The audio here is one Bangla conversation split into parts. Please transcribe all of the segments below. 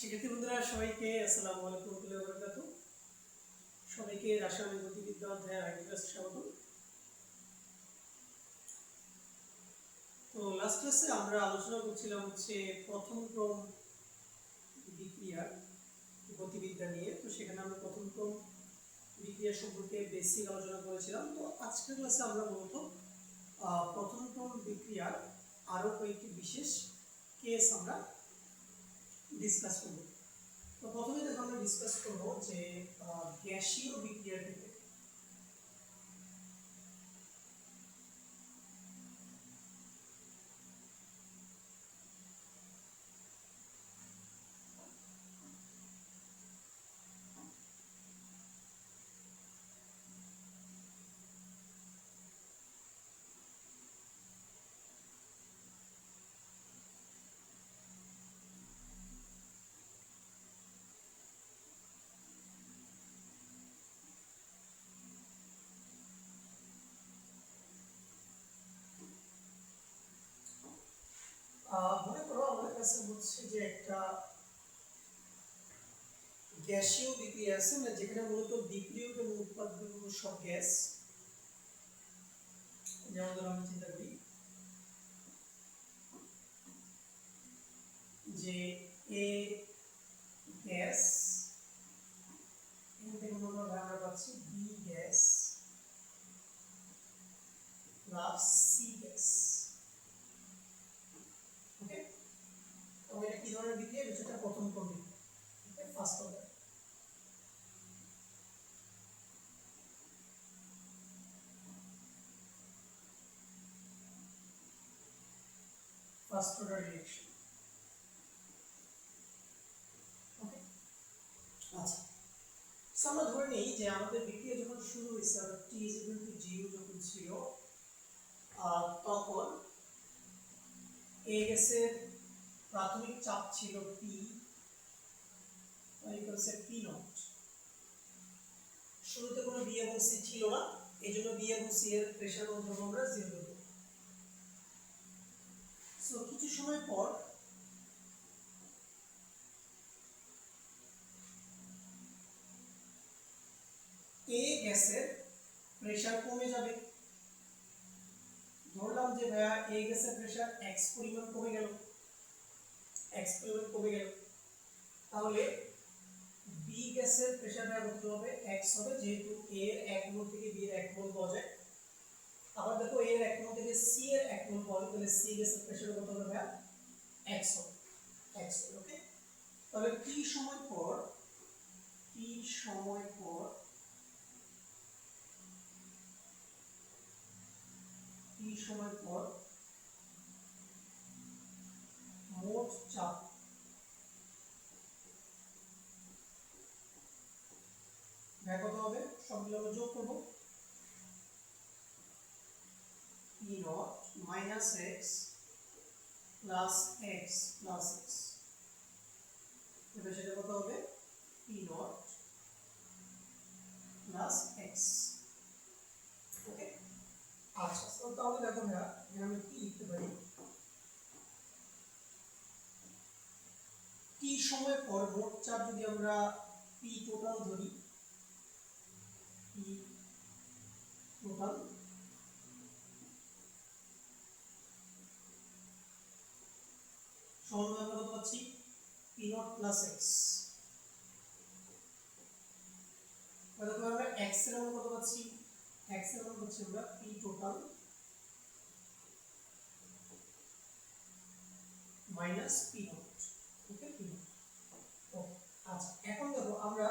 শিক্ষার্থী বন্ধুরা সবাইকে আসসালামু আলাইকুম ওয়া বারাকাতুহু। সবাইকে রাসায়নিক গতিবিদ্যা অধ্যায়ের আরেকটি ক্লাসে স্বাগত। তো লাস্ট ক্লাসে আমরা আলোচনা করছিলাম প্রথম ক্রম বিক্রিয়ার গতিবিদ্যা নিয়ে। তো সেখানে আমরা প্রথম ক্রম বিক্রিয়া সম্পর্কে বেসিক আলোচনা করেছিলাম। তো আজকের ক্লাসে আমরা মূলত প্রথম ক্রম বিক্রিয়ার আরো কয়েকটি বিশেষ কেস আমরা ডিসকাস করব। তো প্রথমে দেখো আমরা ডিসকাস করব যে গ্যাসীয় বিক্রিয়ার ক্ষেত্রে মনে করো আমাদের কাছে হচ্ছে যে একটা গ্যাসীয় বিক্রিয়া আছে, মানে যেখানে মূলত বিক্রিয়ক এবং উৎপাদক সব গ্যাস। যেমন ধরো আমি চিন্তা করি যে এ গ্যাস, আমরা পাচ্ছি B gas plus C gas. Okay, তো এটা কি ধরনের বিক্রিয়া? এটা প্রথম ক্রম বিক্রিয়া, first order. First order reaction. Okay, আচ্ছা, সো আমরা ধরে নেই যে আমাদের বিক্রিয়া যখন শুরু হয়েছে আর t = 0 যখন ছিল, তখন এ গ্যাসের প্রাথমিক চাপ ছিল P P0। শুরুতে কোনো বি এবং সি ছিল না, এইজন্য বি এবং সি এর প্রেসার অনুভব আমরা 0 দেব। সো কিছু সময় পর এ গ্যাসের প্রেসার কমে যাবে। ধরলাম যে ভাইয়া এ গ্যাসের প্রেসার x পরিমাণ কমে গেল, তাহলে বি গ্যাসের প্রেসারটা কত হবে? x হবে, যেহেতু a এর 1 মোল থেকে b এর 1 মোল পাওয়া যায়। আবার দেখো a এর 1 মোল থেকে c এর 1 মোল পাওয়া যায়, তাহলে c গ্যাসের প্রেসার কত হবে ভাইয়া? x হবে। ওকে, তাহলে t সময় পর মোট চাপ কত হবে? সবগুলো আমরা যোগ করব। P0 - x plus x plus x, এটা সেটা কত হবে? P0 plus x। ওকে, আচ্ছা, তো তাহলে দেখো ভাইয়া এখানে আমি কি লিখতে পারি? t সময় পর মোট চাপ যদি আমরা p টোটাল ধরি, p টোটাল সমান আমরা কত পাচ্ছি? P0 plus x। তাহলে আমরা x এর মান কত পাচ্ছি? x এর মান হচ্ছে আমরা p টোটাল মাইনাস p0। ওকে, p0। ওকে, আচ্ছা, এখন দেখো আমরা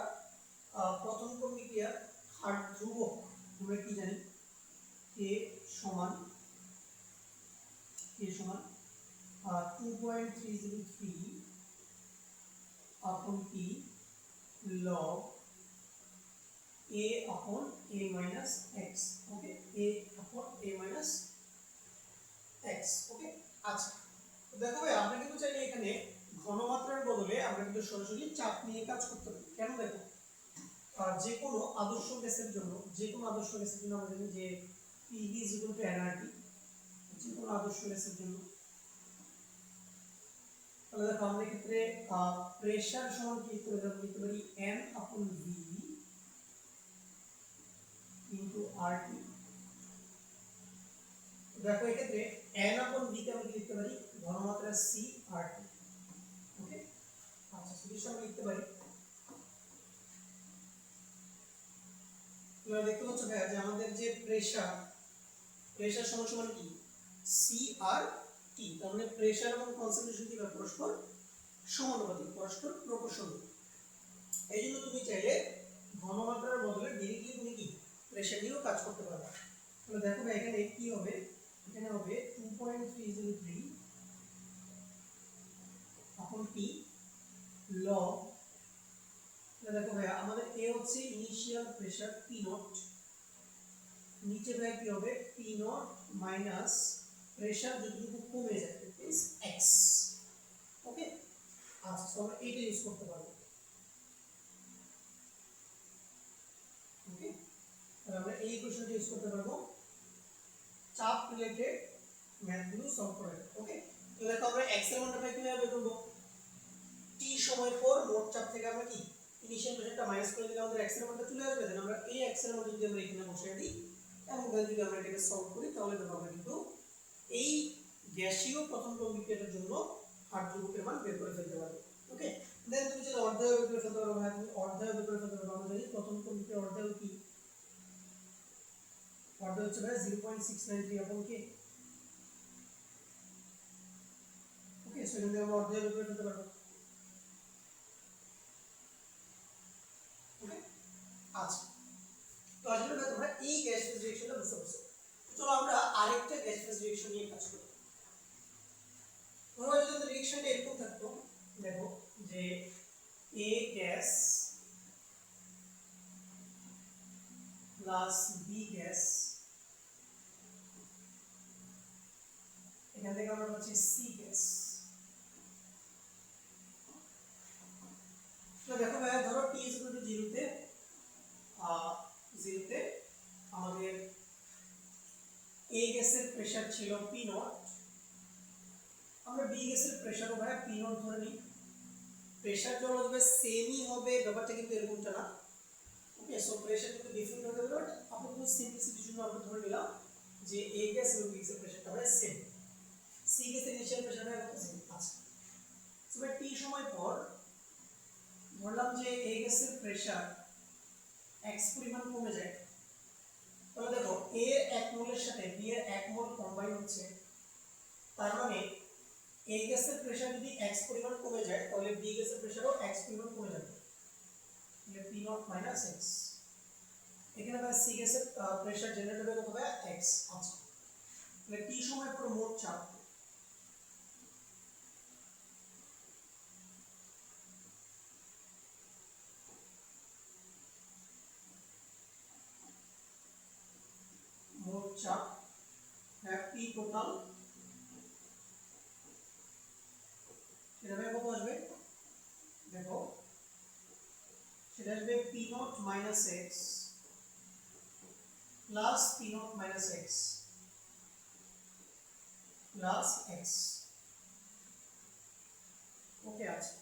প্রথম ক্রম বিক্রিয়ার হার ধ্রুবক আমরা কি জানি? k সমান 2.303 upon p log a upon a minus x। Okay, a upon a minus x। ওকে, আচ্ছা, তো দেখো ভাই আমরা কিন্তু চাইলে এখানে ঘনমাত্রার বদলে আমরা কিন্তু সরাসরি চাপ নিয়ে কাজ করতে পারি। কেন? দেখো, যে কোনো আদর্শ গ্যাসের জন্য আমরা জানি যে PV = nRT। যে কোনো আদর্শ গ্যাসের জন্য তাহলে দেখো আমরা ক্ষেত্রে প্রেসার সমান কি লিখতে পারি n upon v into RT। দেখো এক্ষেত্রে n upon v কে আমরা কি লিখতে পারি ঘনমাত্রা c RT। ওকে, আচ্ছা সলিউশন লিখতে পারি। তোমরা দেখতে পাচ্ছ ভাইয়া যে আমাদের যে প্রেসার সমান সমান কি সি আর টি, তার মানে প্রেসার এবং কনসেন্ট্রেশন কি পরস্পর সমানুপাতিক, পরস্পর প্রপোর্শনাল। এই জন্য তুমি চাইলে ঘনমাত্রার বদলে ডিরেক্টলি তুমি কি প্রেসার নিয়েও কাজ করতে পারবে। তাহলে দেখো ভাই এখানে কি হবে, এখানে হবে 2.303 আপন টি লগ। দেখো ভাই আমাদের এ হচ্ছে ইনিশিয়াল প্রেসার পি নট, নিচে ভাই কি হবে পি নট মাইনাস প্রেসার যতটুকু কমে যায় ইজ এক্স। ওকে, আচ্ছা তো আমরা এইটা ইউজ করতে পারবো। ওকে, তাহলে আমরা এই ইকুয়েশনটা ইউজ করতে পারবো চাপ রিলেটেড ম্যাথগুলো সলভ করার। ওকে, তো দেখো আমরা এক্স এর মানটা কিভাবে বের করব, টি সময় পর মোট চাপ থেকে আমরা কি ইনিশিয়াল প্রেসারটা মাইনাস করে দিলে আমাদের এক্স এর মানটা চলে আসবে। দেন আমরা এই এক্স এর মানটা যদি আমরা এখানে বসিয়ে দিই এবং দেন যদি আমরা এটাকে সলভ করি তাহলে দেখো আমরা কিন্তু এই গ্যাসীয় প্রথম ক্রম বিক্রিয়ার জন্য হার ধ্রুবকের মান বের করে ফেলতে পারবো। ওকে, দেন তুমি যদি অর্ধায় বের করে ফেলতে পারো, হ্যাঁ তুমি অর্ধায় বের করে ফেলতে পারো। আমরা জানি প্রথম ক্রম বিক্রিয়ার অর্ধায় কি, অর্ধায় হচ্ছে ভাই 0.693 আপন কে। ওকে, সো এখান থেকে আমরা অর্ধায় বের করে ফেলতে পারবো। ওকে, আচ্ছা তো আসলে ভাই তোমরা এই গ্যাস ফেজ রিঅ্যাকশনটা বুঝতে পারছো। চলো আমরা আরেকটা গ্যাস ফেজ রিঅ্যাকশন নিয়ে কাজ করি। তোমরা যদি রিঅ্যাকশনটা এরকম থাকতো, দেখো যে A gas plus B gas, এখান থেকে আমরা পাচ্ছি C গ্যাস। তো দেখো ভাই ধরো T = 0 তে আমাদের A গ্যাসের প্রেসার ছিল P0, আমরা B গ্যাসের প্রেসারও ভাই P0 ধরে নিই। প্রেসার যখন হবে সেমই হবে, ব্যাপারটা কিন্তু এরকমটা না। ওকে, সো প্রেসার কিন্তু ডিফারেন্ট হতে পারে, বাট আপাতত সিম্পলিসিটির জন্য আমরা ধরে নিলাম যে A গ্যাস এবং B গ্যাসের প্রেসারটা হয় সেম। C গ্যাসের ইনিশিয়াল প্রেসারটা কত সেম। আচ্ছা সো ভাই T সময় পর ধরলাম যে A গ্যাসের প্রেসার x পরিমাণ কমে যায়, তাহলে দেখো A এর 1 মোলের সাথে B এর 1 মোল কম্বাইন হচ্ছে, তার মানে A গ্যাসের প্রেসার যদি x পরিমাণ কমে যায় তাহলে B গ্যাসের প্রেসারও x পরিমাণ কমে যাবে, তাহলে P0 - x। এখানে ভাই C গ্যাসের প্রেসার জেনারেট হবে কত ভাই x। আচ্ছা তাহলে T সময় পর মোট চাপ P টোটাল সেটা ভাই কত আসবে, দেখো সেটা আসবে P0 - x plus P0 - x plus x। ওকে, আচ্ছা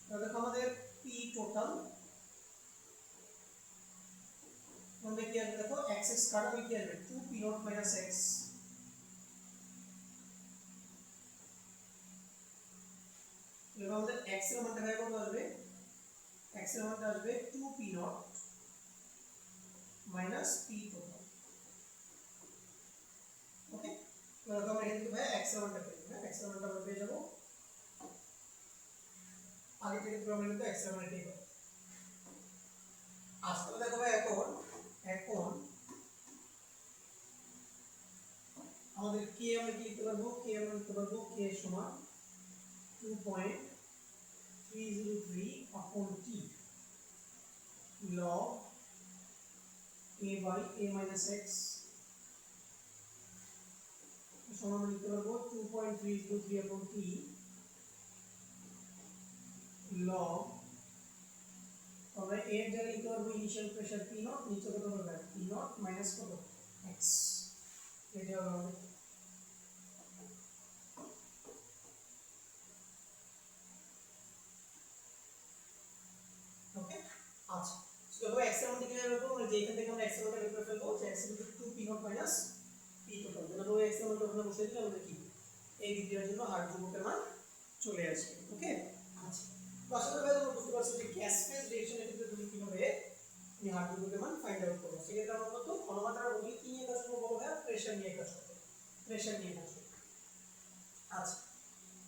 তাহলে দেখো আমাদের P টোটাল আমাদের কি আসবে, দেখো x x কাটালে কি আসবে 2P0 - x। এবার আমাদের x এর মানটা ভাই কত আসবে, x এর মানটা আসবে 2P0 - P টোটাল। ওকে, তো আমরা এখান থেকে ভাই x এর মানটা পেয়ে যাবো, x এর মানটা আমরা পেয়ে যাবো। আগে থেকে আমরা কিন্তু x এর মানটা পেয়ে যাবো। আসলে দেখো ভাই এখন আমাদের k আমরা কি লিখতে পারবো, k আমরা লিখতে পারবো k সমান 2.303 upon t log a by a minus x সমান আমরা লিখতে পারবো 2.303 upon t log, আমরা a এর জায়গায় লিখতে পারবো ইনিশিয়াল প্রেসার P0, নিচে কত হবে P0 মাইনাস কত x। এটা হবে আমাদের যখন x এর মান ডিক্লেয়ার করব মানে যে এখান থেকে আমরা x এর মানটা বের করে ফেলবো যে x = 2 p naught minus p total তাহলে ওই x এর মানটা ওখানে বসিয়ে দিলে আমাদের কি এই বিক্রিয়ার জন্য হার ধ্রুবকের মান চলে আসবে ওকে আচ্ছা তো আশা করি তোমরা বুঝতে পারছো যে গ্যাস ফেজ রিঅ্যাকশনের ক্ষেত্রে তুমি কিভাবে এই হার ধ্রুবকের মান ফাইন্ড আউট করবে সেক্ষেত্রে আমরা মূলত ঘনমাত্রার বলি কি নিয়ে কাজ করব বলো ভাই প্রেসার নিয়ে কাজ করব প্রেসার নিয়ে কাজ করব আচ্ছা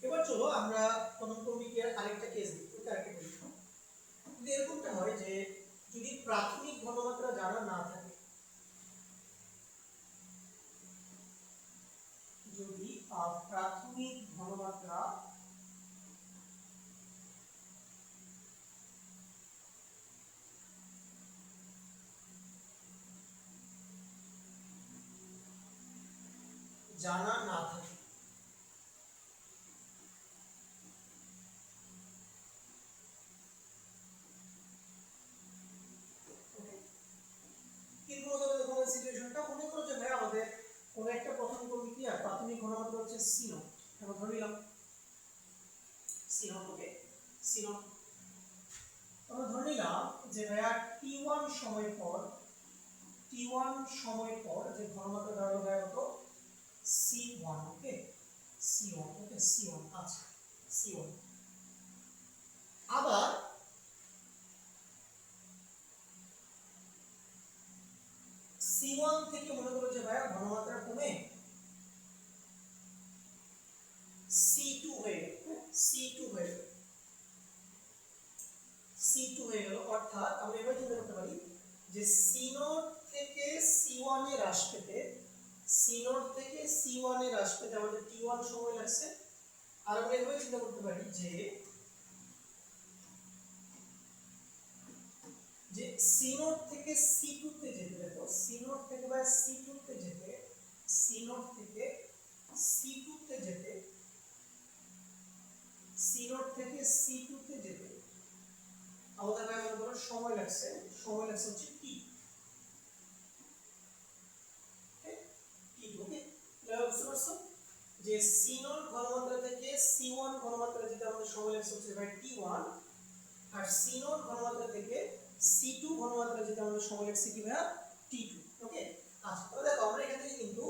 এবার চলো আমরা প্রথম বিক্রিয়ার আরেকটা কেস দেখি আরেকটা কেস যদি এরকমটা হয় যে যদি প্রাথমিক ঘনমাত্রা জানা না থাকে যদি প্রাথমিক ঘনমাত্রা জানা না থাকে কিন্তু ধরো দেখো সিচুয়েশনটা মনে করো যে ভাই আমাদের কোন একটা প্রথম বিক্রিয়া প্রাথমিক ঘনমাত্রা হচ্ছে c0 আমরা ধরে নিলাম c0 ওকে c0 আমরা ধরে নিলাম যে ভাইয়া t1 সময় পর যে ঘনমাত্রা দাঁড়ালো ভাইয়া কত c1 ওকে c1 ওকে c1 আচ্ছা c1 আবার c1 থেকে মনে করো যে ভাইয়া ঘনমাত্রা কমে c2 হয়ে গেল c2 হয়ে গেল c2 হয়ে গেল অর্থাৎ আমরা এবার চিন্তা করতে পারি যে c0 থেকে c1 এ হ্রাস পেতে c0 থেকে c1 এ হ্রাস পেতে আমাদের t1 সময় লাগছে আর আমরা এভাবে চিন্তা করতে পারি যে c0 থেকে c2 তে যেতে দেখো c0 থেকে বা c2 তে যেতে c0 থেকে c2 তে যেতে c0 থেকে c2 তে যেতে আমাদের ভাই মনে করো সময় লাগছে হচ্ছে t ওকে বুঝতে পারছো যে c0 ঘনমাত্রা থেকে c1 ঘনমাত্রা যেতে আমাদের সময় লাগছে হচ্ছে ভাই t1 আর c0 ঘনমাত্রা থেকে c2 ঘনমাত্রা যেতে আমাদের সময় লাগছে কি ভাই t2 ওকে আচ্ছা তাহলে দেখো আমরা এখান থেকে কিন্তু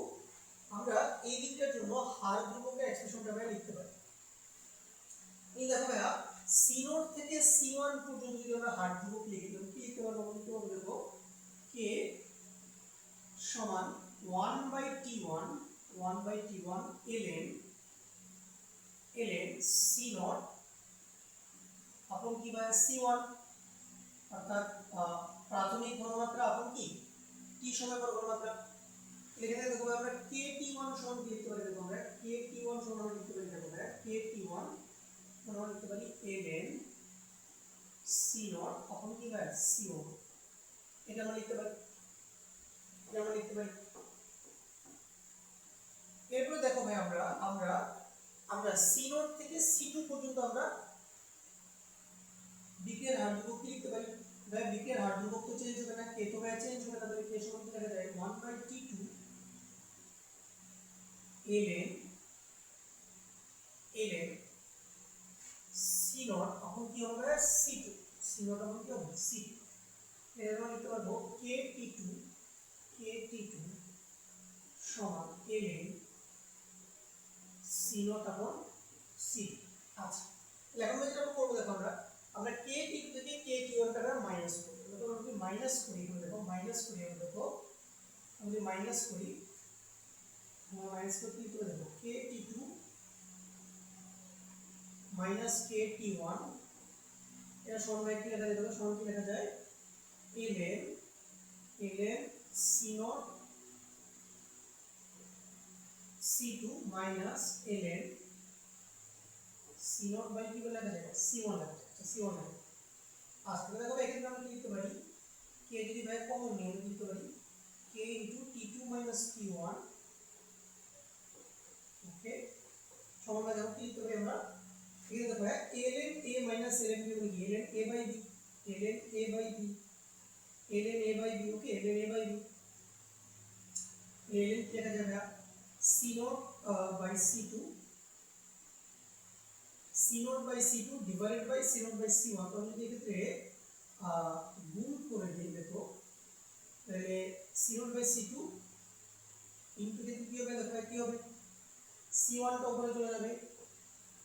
আমরা এই দিকটার জন্য হার ধ্রুবকের এক্সপ্রেশনটা ভাই লিখতে পারি এই দেখো ভাইয়া c0 থেকে c1 পর্যন্ত যদি আমরা হার ধ্রুবক লিখি তাহলে কি লিখতে পারবো বলতে দেখো k সমান 1/t1 ln c0 আপন কি ভাই c1 অর্থাৎ প্রাথমিক ঘনমাত্রা আপন কি t সময় পর ঘনমাত্রা এখানে দেখো আমরা kt1 সমান কি লিখতে পারি দেখো আমরা kt1 সমান লিখতে পারি দেখো আমরা kt1 সমান লিখতে পারি ln c0 আপন কি ভাই c1 এটা আমরা লিখতে পারি এরপর দেখো ভাই আমরা c0 থেকে c2 পর্যন্ত আমরা বিক্রিয়ার হার ধ্রুবক কি লিখতে পারি ভাই বিক্রিয়ার হার ধ্রুবক তো চেঞ্জ হবে না k তো ভাই চেঞ্জ হবে তাহলে k সমান কি লেখা যায় 1/t2 ln c0 এখন কি হবে c2 এখন কি হবে c2 এর মানে লিখতে পারবো kt2 সমান ln c0 এখন c2 আচ্ছা এখন যেটা করব দেখো আমরা kt2 থেকে kt1 টা মাইনাস করব দেখো আমরা যদি মাইনাস করি আমরা দেখো আমরা যদি মাইনাস করি আমরা মাইনাস করতে কি করে দেখো kt2 মাইনাস kt1 এর সমান কি লেখা যায় দেখো সমান কি লেখা যায় ln c0 c2 minus ln c0 by কি লেখা যায় c1 লেখা যায় c1 লেখা আচ্ছা দেখো এখানে আমরা কি লিখতে পারি k যদি ভাই কমন নিয়ে লিখতে পারি k t2 minus t1 ওকে সমান ভাই দেখো কি লিখতে পারি আমরা এখানে দেখো ln a minus ln b মানে কি ln a by b okay ln a by b ln কি লেখা যাবে c0 by c2 divided by c0 by c1 তো যদি এক্ষেত্রে গুণ করে C0/C2 ইনটু ক্ষেত্রে কি হবে, দেখো কি হবে, C1 টা উপরে চলে যাবে,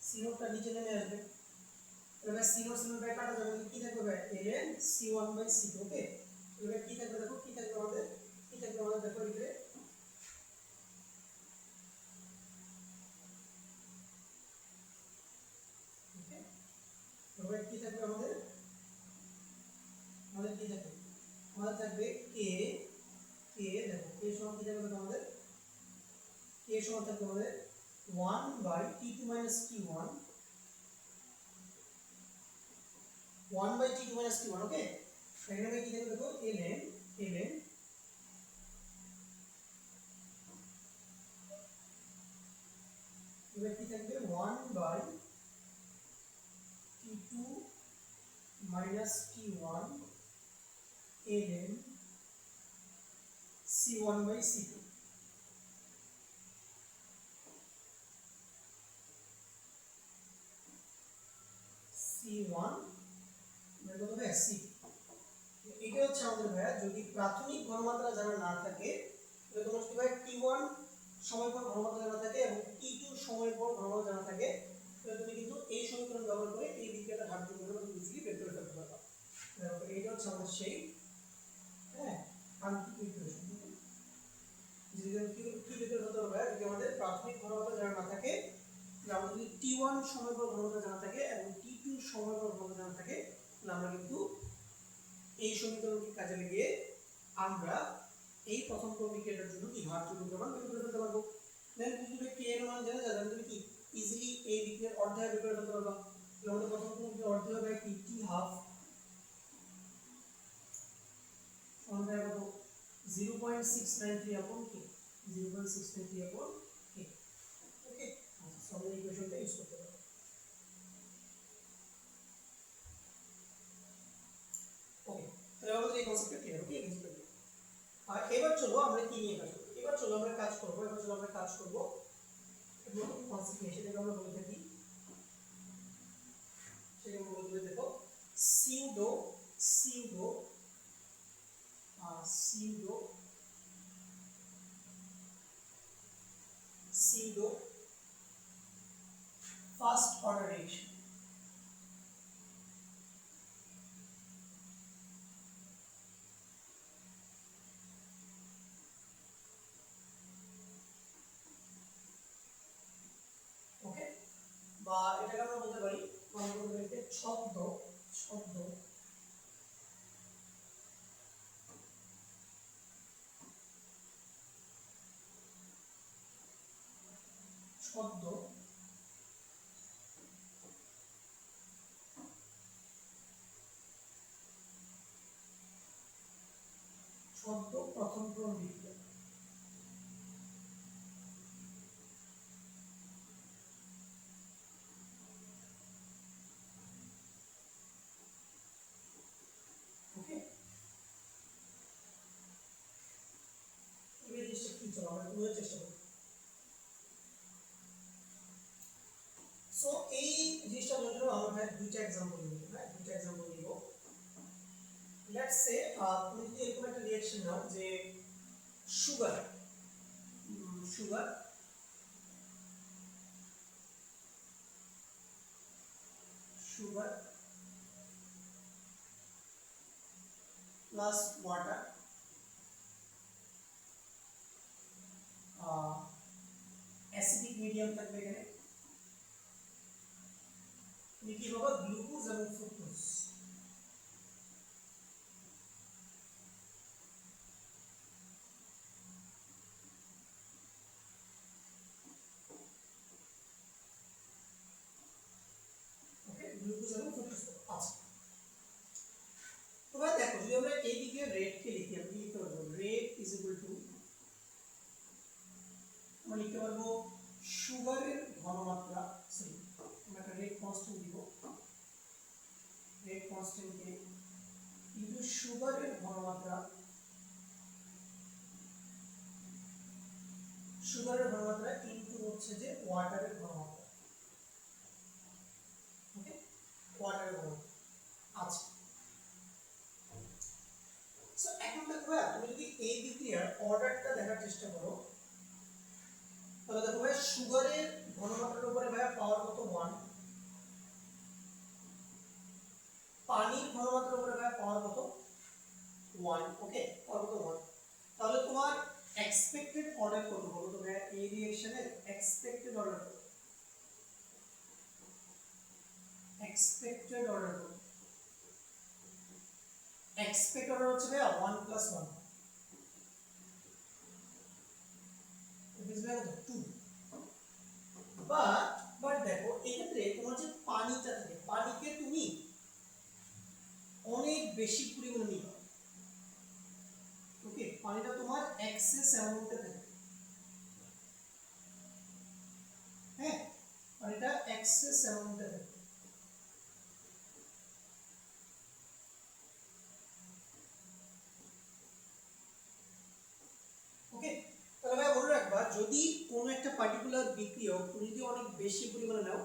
C0 টা নিচে নেমে আসবে, এবার C0 বাই কাটা যাবে, কি থাকবে ভাই ln C1/C2। ওকে, এবার কি থাকবে, দেখো কি থাকবে আমাদের, দেখো এখানে এবার কি থাকবে আমাদের কি থাকবে, আমাদের থাকবে কে, দেখো কে সমান কি থাকবে আমাদের, কে সমান থাকবে আমাদের 1/T2 - T1, 1/T2 - T1। ওকে, এখানে কি থাকবে দেখো ln এবার কি থাকবে 1/T2 - T1 ln C1/C2। C1 মানে কত হবে C, এটা হচ্ছে আমাদের ভাইয়া যদি প্রাথমিক ঘনমাত্রা জানা না থাকে, তাহলে তোমার যদি ভাই T1 সময় পর ঘনমাত্রা জানা থাকে এবং T2 সময় পর ঘনমাত্রা জানা থাকে, তাহলে তুমি কিন্তু এই সমীকরণ ব্যবহার করে এই বিক্রিয়াটার হার যোগ করে তুমি ইজিলি বের করে ফেলতে পারবা। দেখো এইটা হচ্ছে আমাদের সেই আন্তরিক ইকুয়েশন। যদি কি বের করতে হবে, যদি আমাদের প্রাথমিক ঘনমাত্রা জানা না থাকে, আমরা যদি T1 সময় পর ঘনমাত্রা জানা থাকে এবং T2 সময় পর ঘনমাত্রা জানা থাকে, তাহলে আমরা কিন্তু এই সমীকরণকে কাজে লাগিয়ে আমরা এই প্রথম ক্রম বিক্রিয়াটার জন্য কি হার যোগ মান বের করে ফেলতে পারবো। দেন যদি কে এর মান জানা যায়, তাহলে তুমি কি ইজিলি এই বিক্রিয়ার অর্ধেক বের করে ফেলতে পারবা। তাহলে আমাদের প্রথম ক্রম বিক্রিয়ার অর্ধেক হবে কি T হাফ সমান হবে কত 0.693 আপন কে, 0.693 আপন কে। ওকে, আচ্ছা সব এই ইকুয়েশনটা ইউজ করতে পারবো। ওকে, তাহলে আমাদের এই কনসেপ্টটা ক্লিয়ার। ওকে, আর এবার চলো আমরা কি নিয়ে কাজ করব, এবার চলো আমরা কাজ করব নতুন কনসেপ্ট নিয়ে, সেটাকে আমরা বলে থাকি, সেটাকে আমরা বলতে দেখো সিউডো ফার্স্ট অর্ডার রিয়েকশন। ওকে, বা এটাকে আমরা বলতে পারি ছদ্ম প্রথম ক্রম বিক্রিয়া। ওকে, এই জিনিসটা কি চলো আমরা বোঝার চেষ্টা করি। সো এই জিনিসটা বোঝার জন্য আমরা দুইটা एग्जांपल নিব, দুইটা एग्जांपल নিব। লেটস সে তুমি যদি এরকম একটা রিঅ্যাকশন নাও যে sugar plus water acidic medium থাকবে এখানে, তুমি কি পাবা গ্লুকোজ এবং ফ্রুক্টোজ। ওকে, গ্লুকোজ এবং ফ্রুক্টোজ। আচ্ছা, তোমরা দেখো যদি আমরা এই দিকে রেট কে লিখি, আমরা লিখতে পারবো রেট ইজ ইকুয়াল টু, আমরা লিখতে পারবো সুগারের ঘনমাত্রা, সরি আমরা একটা রেট কনস্ট্যান্ট দিব, রেট কনস্ট্যান্ট কে কিন্তু সুগারের ঘনমাত্রা ইনটু হচ্ছে যে ওয়াটারের ঘনমাত্রা। ওকে, ওয়াটারের ঘনমাত্রা। আচ্ছা, সো এখন দেখো তুমি যদি এই বিক্রিয়ার অর্ডারটা দেখার চেষ্টা করো, তাহলে দেখো ভাই সুগারের ঘনমাত্রার উপরে ভাই পাওয়ার কত 1, পানির ঘনমাত্রার উপরে ভাই পাওয়ার কত 1, ওকে পাওয়ার কত 1। তাহলে তোমার এক্সপেক্টেড অর্ডার কত বলো তো ভাই, এই রিঅ্যাকশনের এক্সপেক্টেড অর্ডার কত, এক্সপেক্টেড অর্ডার কত, এক্সপেক্টেড অর্ডার হচ্ছে ভাই 1 + 1, বুঝবে কত 2। বাট দেখো এক্ষেত্রে তোমার যে পানিটা থাকে, পানিকে তুমি অনেক বেশি পরিমাণে নিবা, ওকে পানিটা তোমার এক্সেস অ্যামাউন্টে থাকে, হ্যাঁ পানিটা এক্সেস অ্যামাউন্টে থাকে। ওকে তাহলে ভাই মনে রাখবা, যদি কোনো একটা পার্টিকুলার বিক্রিয়ক তুমি যদি অনেক বেশি পরিমাণে নাও,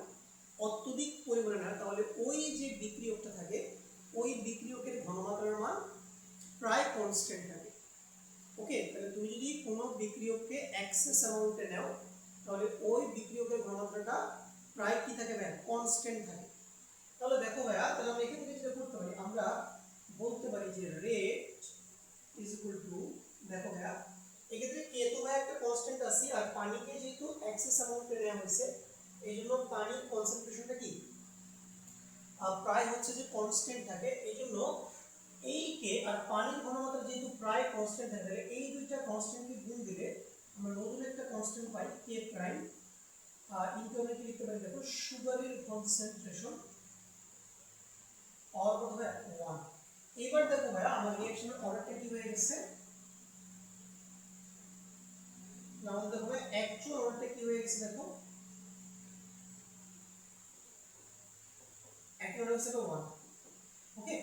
অত্যধিক পরিমাণে নাও, তাহলে ওই যে বিক্রিয়কটা থাকে ওই বিক্রিয়কের ঘনমাত্রার মান প্রায় কনস্ট্যান্ট থাকে। ওকে তাহলে তুমি যদি কোনো বিক্রিয়ককে এক্সেস অ্যামাউন্টে নাও, তাহলে ওই বিক্রিয়কের ঘনমাত্রাটা প্রায় কি থাকে ভাই, কনস্ট্যান্ট থাকে। তাহলে দেখো ভাইয়া, তাহলে আমরা এখান থেকে যেটা করতে পারি, আমরা বলতে পারি যে রেট ইজ ইকুয়াল টু, দেখো ভাইয়া এক্ষেত্রে কে তো ভাই একটা কনস্ট্যান্ট আছে, আর পানিকে যেহেতু এক্সেস অ্যামাউন্টে নেওয়া হয়েছে এই জন্য পানির কনসেন্ট্রেশনটা কি প্রায় হচ্ছে যে কনস্ট্যান্ট থাকে। এই জন্য এই কে আর পানির ঘনমাত্রা যেহেতু প্রায় কনস্ট্যান্ট থাকে, তাহলে এই দুইটা কনস্ট্যান্টকে গুণ দিলে আমরা নতুন একটা কনস্ট্যান্ট পাই কে প্রাইম, আর ইনটু আমরা কি লিখতে পারি দেখো সুগারের কনসেন্ট্রেশন और কত হয় 1। এবার দেখো ভাই আমার রিঅ্যাকশনের অর্ডারটা কি হয়ে গেছে, না আমাদের দেখো ভাই অ্যাকচুয়াল অর্ডারটা কি হয়ে গেছে, দেখো অ্যাকচুয়াল অর্ডার হচ্ছে 1। ওকে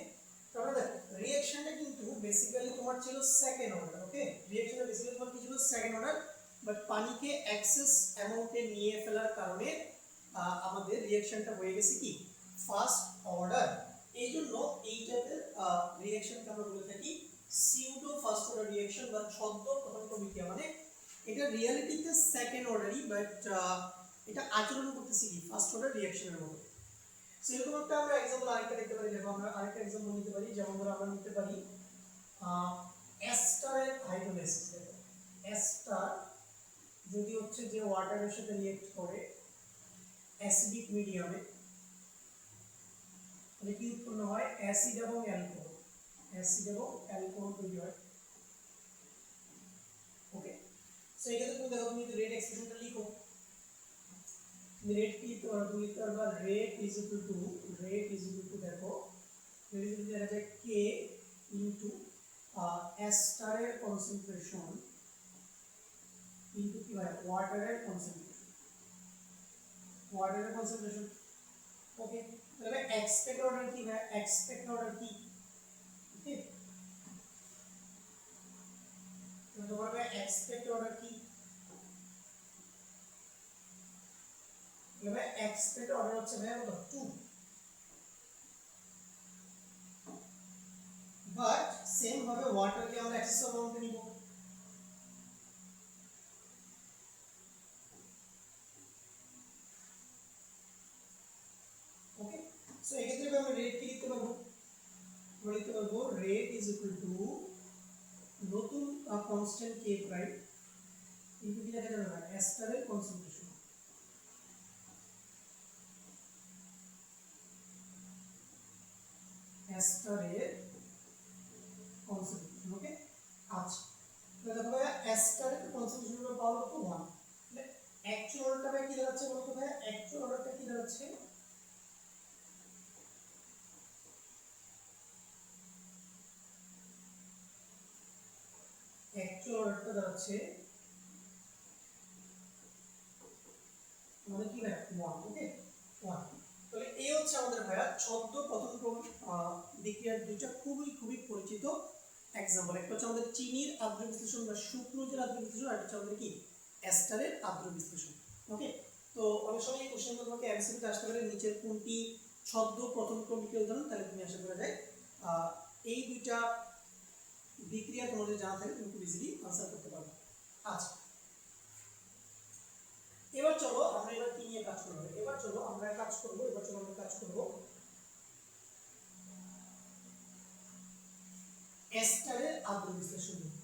তাহলে দেখো রিঅ্যাকশনটা কিন্তু বেসিক্যালি তোমার ছিল সেকেন্ড অর্ডার, ওকে রিঅ্যাকশনটা বেসিক্যালি তোমার কি ছিল সেকেন্ড অর্ডার, বাট পানিকে এক্সেস অ্যামাউন্টে নিয়ে ফেলার কারণে আমাদের রিঅ্যাকশনটা হয়ে গেছে কি ফার্স্ট অর্ডার। এই জন্য এই টাইপের রিঅ্যাকশনকে আমরা বলে থাকি সিউডো ফার্স্ট অর্ডার রিঅ্যাকশন বা ছদ্ম প্রথম বিক্রিয়া, মানে এটা রিয়ালিটিতে সেকেন্ড অর্ডারই, বাট এটা আচরণ করতেছে কি ফার্স্ট অর্ডার রিঅ্যাকশনের মতো। সেরকম একটা আমরা एग्जांपल আরেকটা দেখতে পারি, দেখো আমরা আরেকটা एग्जांपल নিতে পারি, যেমন ধরো আমরা নিতে পারি এস্টারের হাইড্রোলাইসিস। দেখো এস্টার যদি হচ্ছে যে ওয়াটারের সাথে রিঅ্যাক্ট করে অ্যাসিডিক মিডিয়ামে, তাহলে কি উৎপন্ন হয় অ্যাসিড এবং অ্যালকোহল, অ্যাসিড এবং অ্যালকোহল তৈরি হয়। ওকে সো এখানে তুমি দেখো তুমি রেট এক্সপ্রেশনটা লিখো, রেট কি লিখতে পারবা, রেট ইজ ইকুয়াল টু দেখো রেট ইজ দেখা যায় কে ইনটু এস্টারের কনসেন্ট্রেশন ইনটু কি হয় ওয়াটারের কনসেন্ট্রেশন, ওয়াটারের কনসেন্ট্রেশন। ওকে তাহলে এক্সপেক্ট অর্ডার কি হয়, এক্সপেক্ট অর্ডার কি, ওকে তো তোমার এক্সপেক্ট অর্ডার কি, তাহলে এক্সপেক্ট অর্ডার হচ্ছে ভাই কত 2, বাট সেম ভাবে ওয়াটারকে আমরা এক্সেস অ্যামাউন্টে নিব। ওকে সো এই ক্ষেত্রে আমরা রেট কি লিখতে পারবো, আমরা লিখতে পারবো রেট ইজ ইকুয়াল টু নতুন কনস্ট্যান্ট কে প্রাইম ইনটু কি লেখা যাবে না এস্টারের কনসেন্ট্রেশন, এস্টারের কনসেন্ট্রেশন। ওকে আচ্ছা তাহলে দেখো ভাই এস্টারের কনসেন্ট্রেশন পাওয়া কত 1, তাহলে অ্যাকচুয়াল অর্ডারটা কি দাঁড়াচ্ছে বলো তো ভাই, অ্যাকচুয়াল অর্ডারটা কি দাঁড়াচ্ছে, অ্যাকচুয়াল অর্ডারটা দাঁড়াচ্ছে মানে কি ভাই 1। ওকে 1 তাহলে এই হচ্ছে আমাদের ভাইয়া ছদ্ম প্রথম ক্রম বিক্রিয়ার দুইটা খুবই পরিচিত एग्जांपल। একটা হচ্ছে আমাদের চিনির আদ্র বিশ্লেষণ বা সুক্রোজের আদ্র বিশ্লেষণ, আর একটা হচ্ছে আমাদের কি এস্টারের আদ্র বিশ্লেষণ। ওকে তো অনেক সময় এই কোশ্চেনগুলো তোমাকে এমসিকিউতে আসতে পারে, নিচের কোনটি ছদ্ম প্রথম ক্রম বিক্রিয়ার উদাহরণ, তাহলে তুমি আশা করা যায় এই দুইটা বিক্রিয়া তোমার যদি জানা থাকে তুমি খুব ইজিলি আনসার করতে পারবে। আচ্ছা, এবার চলো আমরা এবার কি নিয়ে কাজ করব, এবার চলো আমরা কাজ করব এস্টারের আদ্র বিশ্লেষণ নিয়ে।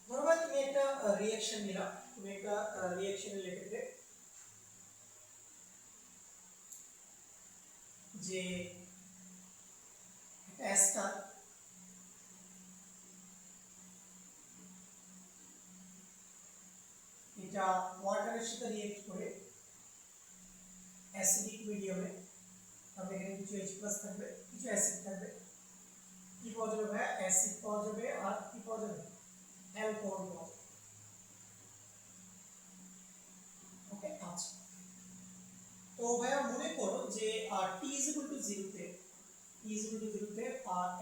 ধরো ভাই তুমি একটা রিঅ্যাকশন নিলা, তুমি একটা রিঅ্যাকশনে লিখে দিলে যে এস্টার এটা ওয়াটারের সাথে রিঅ্যাক্ট করে অ্যাসিডিক মিডিয়ামে, তাহলে এখানে কিছু H+ থাকবে, কিছু অ্যাসিড থাকবে, কি পাওয়া যাবে ভাই? অ্যাসিড পাওয়া যাবে আর কি পাওয়া যাবে? অ্যালকোহল পাওয়া যাবে। ওকে, আচ্ছা, তো ভাইয়া মনে করো যে t = 0 তে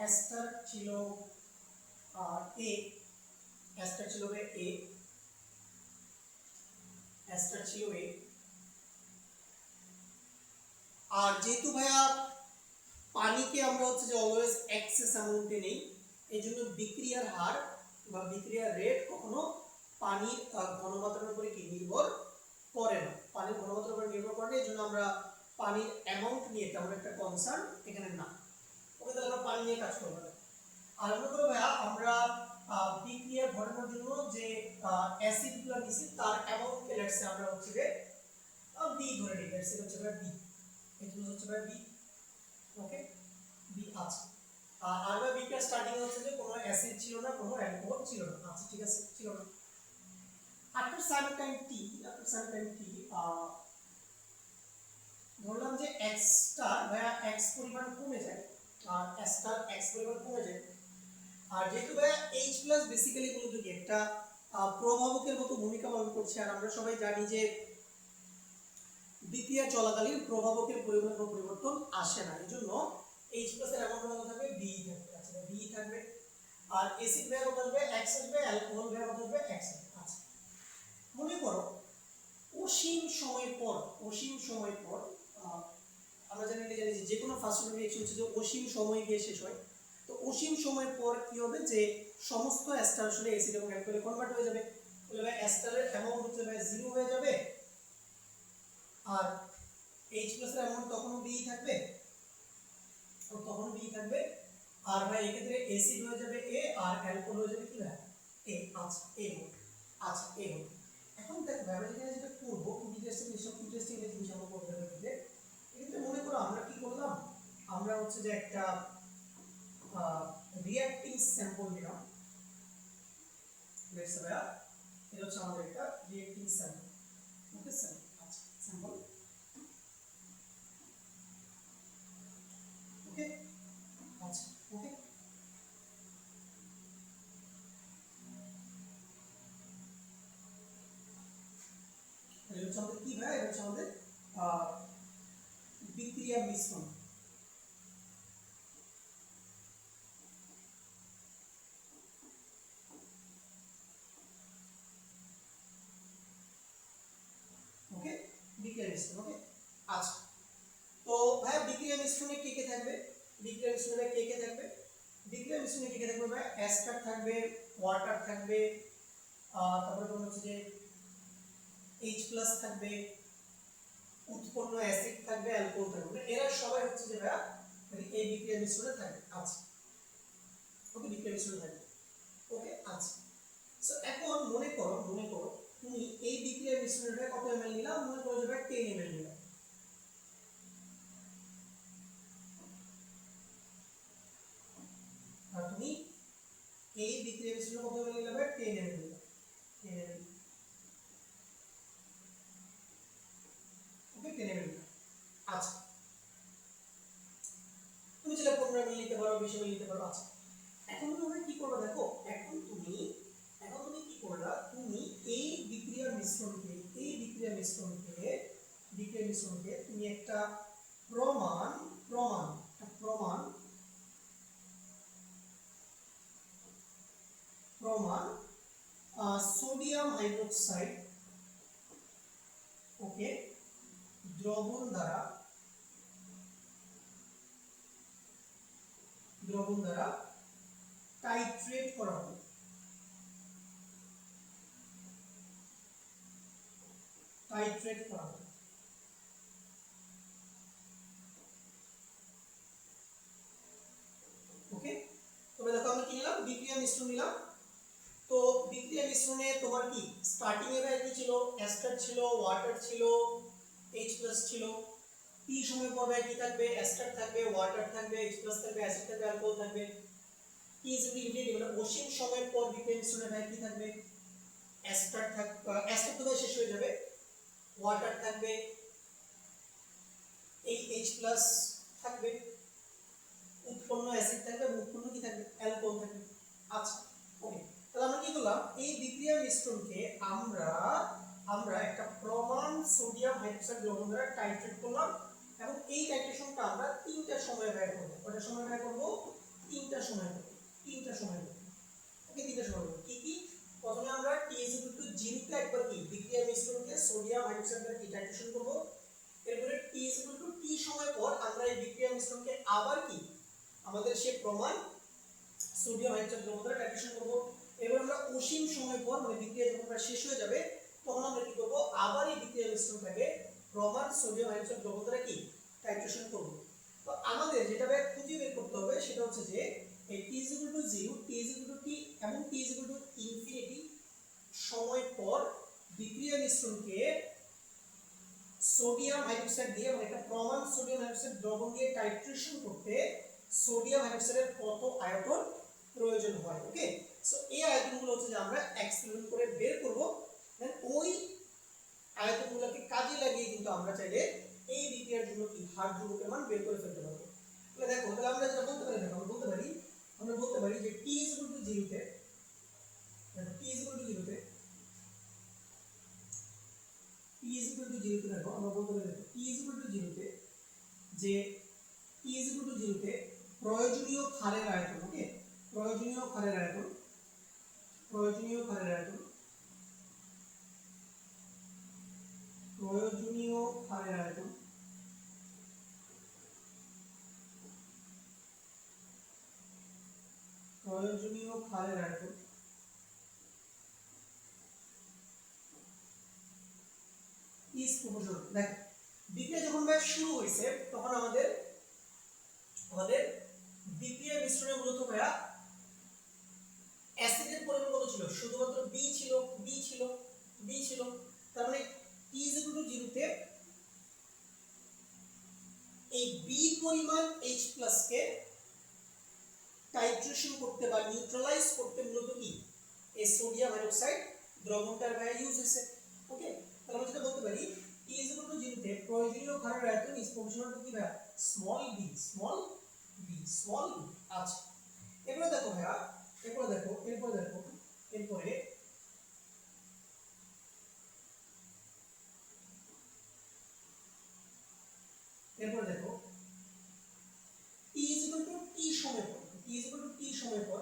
এস্টার ছিল A, এস্টার ছিল A, এস্টার ছিল A, আর যেহেতু ভাইয়া পানিকে আমরা হচ্ছে যে অলওয়েজ এক্সেস অ্যামাউন্টে নেই, এইজন্য বিক্রিয়ার হার বা বিক্রিয়ার রেট কখনো পানির ঘনমাত্রার উপরে কি নির্ভর করে না, পানির ঘনমাত্রার উপরে নির্ভর করে না, এইজন্য আমরা পানির অ্যামাউন্ট নিয়ে তেমন একটা কনসার্ন এখানে না। ওকে, তাহলে আমরা পানি নিয়ে কাজ করব। আর মনে করো ভাইয়া আমরা বিক্রিয়া ঘটানোর জন্য যে অ্যাসিডগুলো নিছি তার অ্যামাউন্টকে লেটস সে আমরা হচ্ছে যে বি ধরে নিই, লেটস সে হচ্ছে বি, এগুলো হচ্ছে বি। ওকে, বি আছে। আর বিক্রিয়া স্টার্টিং হচ্ছে যে কোনো অ্যাসিড ছিল না, কোনো অ্যালকোহল ছিল না। আচ্ছা, ঠিক আছে, ছিল না। আফটার সাম টাইম টি ধরলাম যে এক্সটা ভাইয়া এক্স পরিমাণ কমে যায়, আর এক্সটার এক্স পরিমাণ কমে যায়, আর যেহেতু ভাইয়া H+ বেসিক্যালি মূলত একটা প্রভাবকের মতো ভূমিকা পালন করছে, আর আমরা সবাই জানি যে বিক্রিয়া চলাকালীন প্রভাবকের পরিমাণ বা পরিবর্তন আসে না, এজন্য H+ এর অ্যামাউন্ট কত থাকবে? B থাকবে। আচ্ছা, B থাকবে। আর অ্যাসিড ভ্যালু কত থাকবে? X আসবে। অ্যালকোহল ভ্যালু কত থাকবে? X আসবে। আচ্ছা, মনে করো অসীম সময় পর আমরা জানি যে কোনো ফার্স্ট অর্ডার রিঅ্যাকশন হচ্ছে যে অসীম সময় গিয়ে শেষ হয়। তো অসীম সময় পর কি হবে যে সমস্ত এস্টার আসলে অ্যাসিড এবং অ্যালকোহলে কনভার্ট হয়ে যাবে, তাহলে ভাই এস্টারের অ্যামাউন্ট হচ্ছে ভাই 0 হয়ে যাবে, আর H+ এর অ্যামাউন্ট তখনও B থাকবে, আর ভাই এক্ষেত্রে অ্যাসিড হয়ে যাবে A, আর অ্যালকোহল হয়ে যাবে কি ভাই? A। আচ্ছা, A হলো। আচ্ছা, A হলো। এখন দেখো ভাই আমরা যেটা করব ইন্টারেস্টিং জিনিস আমরা করতে হবে। এক্ষেত্রে মনে করো আমরা কি করলাম, আমরা হচ্ছে যে একটা রিঅ্যাক্টিং স্যাম্পল নিলাম, লেটস সে এটা হচ্ছে আমাদের একটা রিঅ্যাক্টিং স্যাম্পল। ওকে, স্যাম্পল। আচ্ছা, স্যাম্পল। ওকে, আচ্ছা, ওকে, এটা হচ্ছে আমাদের কি ভাই? এটা হচ্ছে আমাদের বিক্রিয়া মিশ্রণ। ওকে, বিক্রিয়া মিশ্রণ। ওকে, আচ্ছা, তো ভাই বিক্রিয়া মিশ্রণে কে কে থাকবে? বিক্রিয়া মিশ্রণে কে কে থাকবে? বিক্রিয়া মিশ্রণে কে কে থাকবে ভাই? এস্টার থাকবে, ওয়াটার থাকবে, তারপরে তোমার হচ্ছে যে H+ থাকবে, উৎপন্ন অ্যাসিড থাকবে, অ্যালকোহল থাকবে, এরা সবাই হচ্ছে যে ভাই এই বিক্রিয়া মিশ্রণে থাকবে। আচ্ছা, ওকে, বিক্রিয়া মিশ্রণে থাকবে। ওকে, আচ্ছা, সো এখন মনে করো তুমি এই বিক্রিয়া মিশ্রণটা কত ml নিলাম? মনে করো যে ভাই 10 ml নিলাম, আর তুমি এই বিক্রিয়া মিশ্রণ কত ml হবে 10 ml 10 ml ওকে 10 ml আচ্ছা তুমি যেটা 15 ml নিতে পারো 20 ml নিতে পারো আচ্ছা এখন তুমি কি করবে দেখো এখন তুমি কি করলা তুমি এই বিক্রিয়া মিশ্রণকে তুমি একটা প্রমাণ সোডিয়াম হাইড্রোক্সাইড ওকে দ্রবণ দ্বারা টাইট্রেট করা হবে ওকে তবে দেখো আমরা কি নিলাম বিক্রিয়া মিশ্রণ নিলাম তো বিক্রিয়া মিশ্রণে তোমার কি স্টার্টিং এর কি ছিল অ্যাস্টার ছিল ওয়াটার ছিল H+ ছিল টি সময় পর্বে কি থাকবে অ্যাস্টার থাকবে ওয়াটার থাকবে H+ থাকবে অ্যাসিড থাকবে অ্যালকোহল থাকবে টি ইজ ইনফিনিটি মানে অসীম সময়ের পর বিক্রিয়া মিশ্রণে ভাই কি থাকবে অ্যাস্টার থাকবে তো শেষ হয়ে যাবে ওয়াটার থাকবে এই H+ থাকবে উৎপন্ন অ্যাসিড থাকবে উৎপন্ন কি থাকবে অ্যালকোহল থাকবে আচ্ছা ওকে তাহলে আমরা কি করলাম এই বিক্রিয়া মিশ্রণকে আমরা একটা প্রমাণ সোডিয়াম হাইড্রোক্সাইড দ্রবণ দ্বারা টাইট্রেট করলাম এবং এই টাইট্রেশনটা আমরা তিনটা সময় ব্যয় করব কয়টা সময় ব্যয় করব তিনটা সময় করব ওকে তিনটা সময় করব কি কি প্রথমে আমরা T = 0 তে একবার কি বিক্রিয়া মিশ্রণকে সোডিয়াম হাইড্রোক্সাইড দ্বারা টাইট্রেশন করব এরপরে T = T সময় পর আমরা এই বিক্রিয়া মিশ্রণকে আবার কি আমাদের সেই প্রমাণ সোডিয়াম হাইড্রোক্সাইড দ্রবণ দ্বারা টাইট্রেশন করব এবার আমরা অসীম সময় পর মানে বিক্রিয়া যখন শেষ হয়ে যাবে তখন আমরা কি করব আবার এই বিক্রিয়া মিশ্রণটাকে প্রমাণ সোডিয়াম হাইড্রোক্সাইড দ্রবণ দ্বারা কি টাইট্রেশন করব তো আমাদের যেটা খুঁজে বের করতে হবে সেটা হচ্ছে যে এই T = 0 T = T এবং T = ইনফিনিটি সময় পর বিক্রিয়া মিশ্রণকে সোডিয়াম হাইড্রোক্সাইড দিয়ে মানে একটা প্রমাণ সোডিয়াম হাইড্রোক্সাইড দ্রবণ দিয়ে টাইট্রেশন করতে সোডিয়াম হাইড্রোক্সাইডের কত আয়তন প্রয়োজন হয় ওকে সো এই আয়তনগুলো হচ্ছে যে আমরা এক্সপেরিমেন্ট করে বের করব দেন ওই আয়তনগুলোকে কাজে লাগিয়ে কিন্তু আমরা চাইলে এই বিক্রিয়ার জন্য কি হার ধ্রুবকের মান বের করে ফেলতে পারবো তাহলে দেখো তাহলে আমরা যেটা বলতে পারি দেখো আমরা বলতে পারি যে T = 0 তে দেখো T = 0 তে দেখো আমরা বলতে পারি দেখো T = 0 তে যে T = 0 তে প্রয়োজনীয় ক্ষারের আয়তন ওকে প্রয়োজনীয় ক্ষারের আয়তন is proportional দেখো বিক্রিয়া যখন শুরু হয়েছে তখন আমাদের বিক্রিয়া মিশ্রণে মূলত ভাইয়া অ্যাসিডের পরিমাণ কত ছিল শুধুমাত্র B ছিল তার মানে T = 0 তে এই B পরিমাণ H+ কে টাইট্রেশন করতে বা নিউট্রালাইজ করতে মূলত কি এই সোডিয়াম হাইড্রোক্সাইড দ্রবণটার ভাইয়া ইউজ হয়েছে ওকে তাহলে আমরা যেটা বলতে পারি T = 0 তে প্রয়োজনীয় ক্ষারের আয়তন ইজ প্রপোর্শনাল টু কি ভাইয়া স্মল b আচ্ছা এরপরে দেখো ভাইয়া এরপরে দেখো T = T সময় পর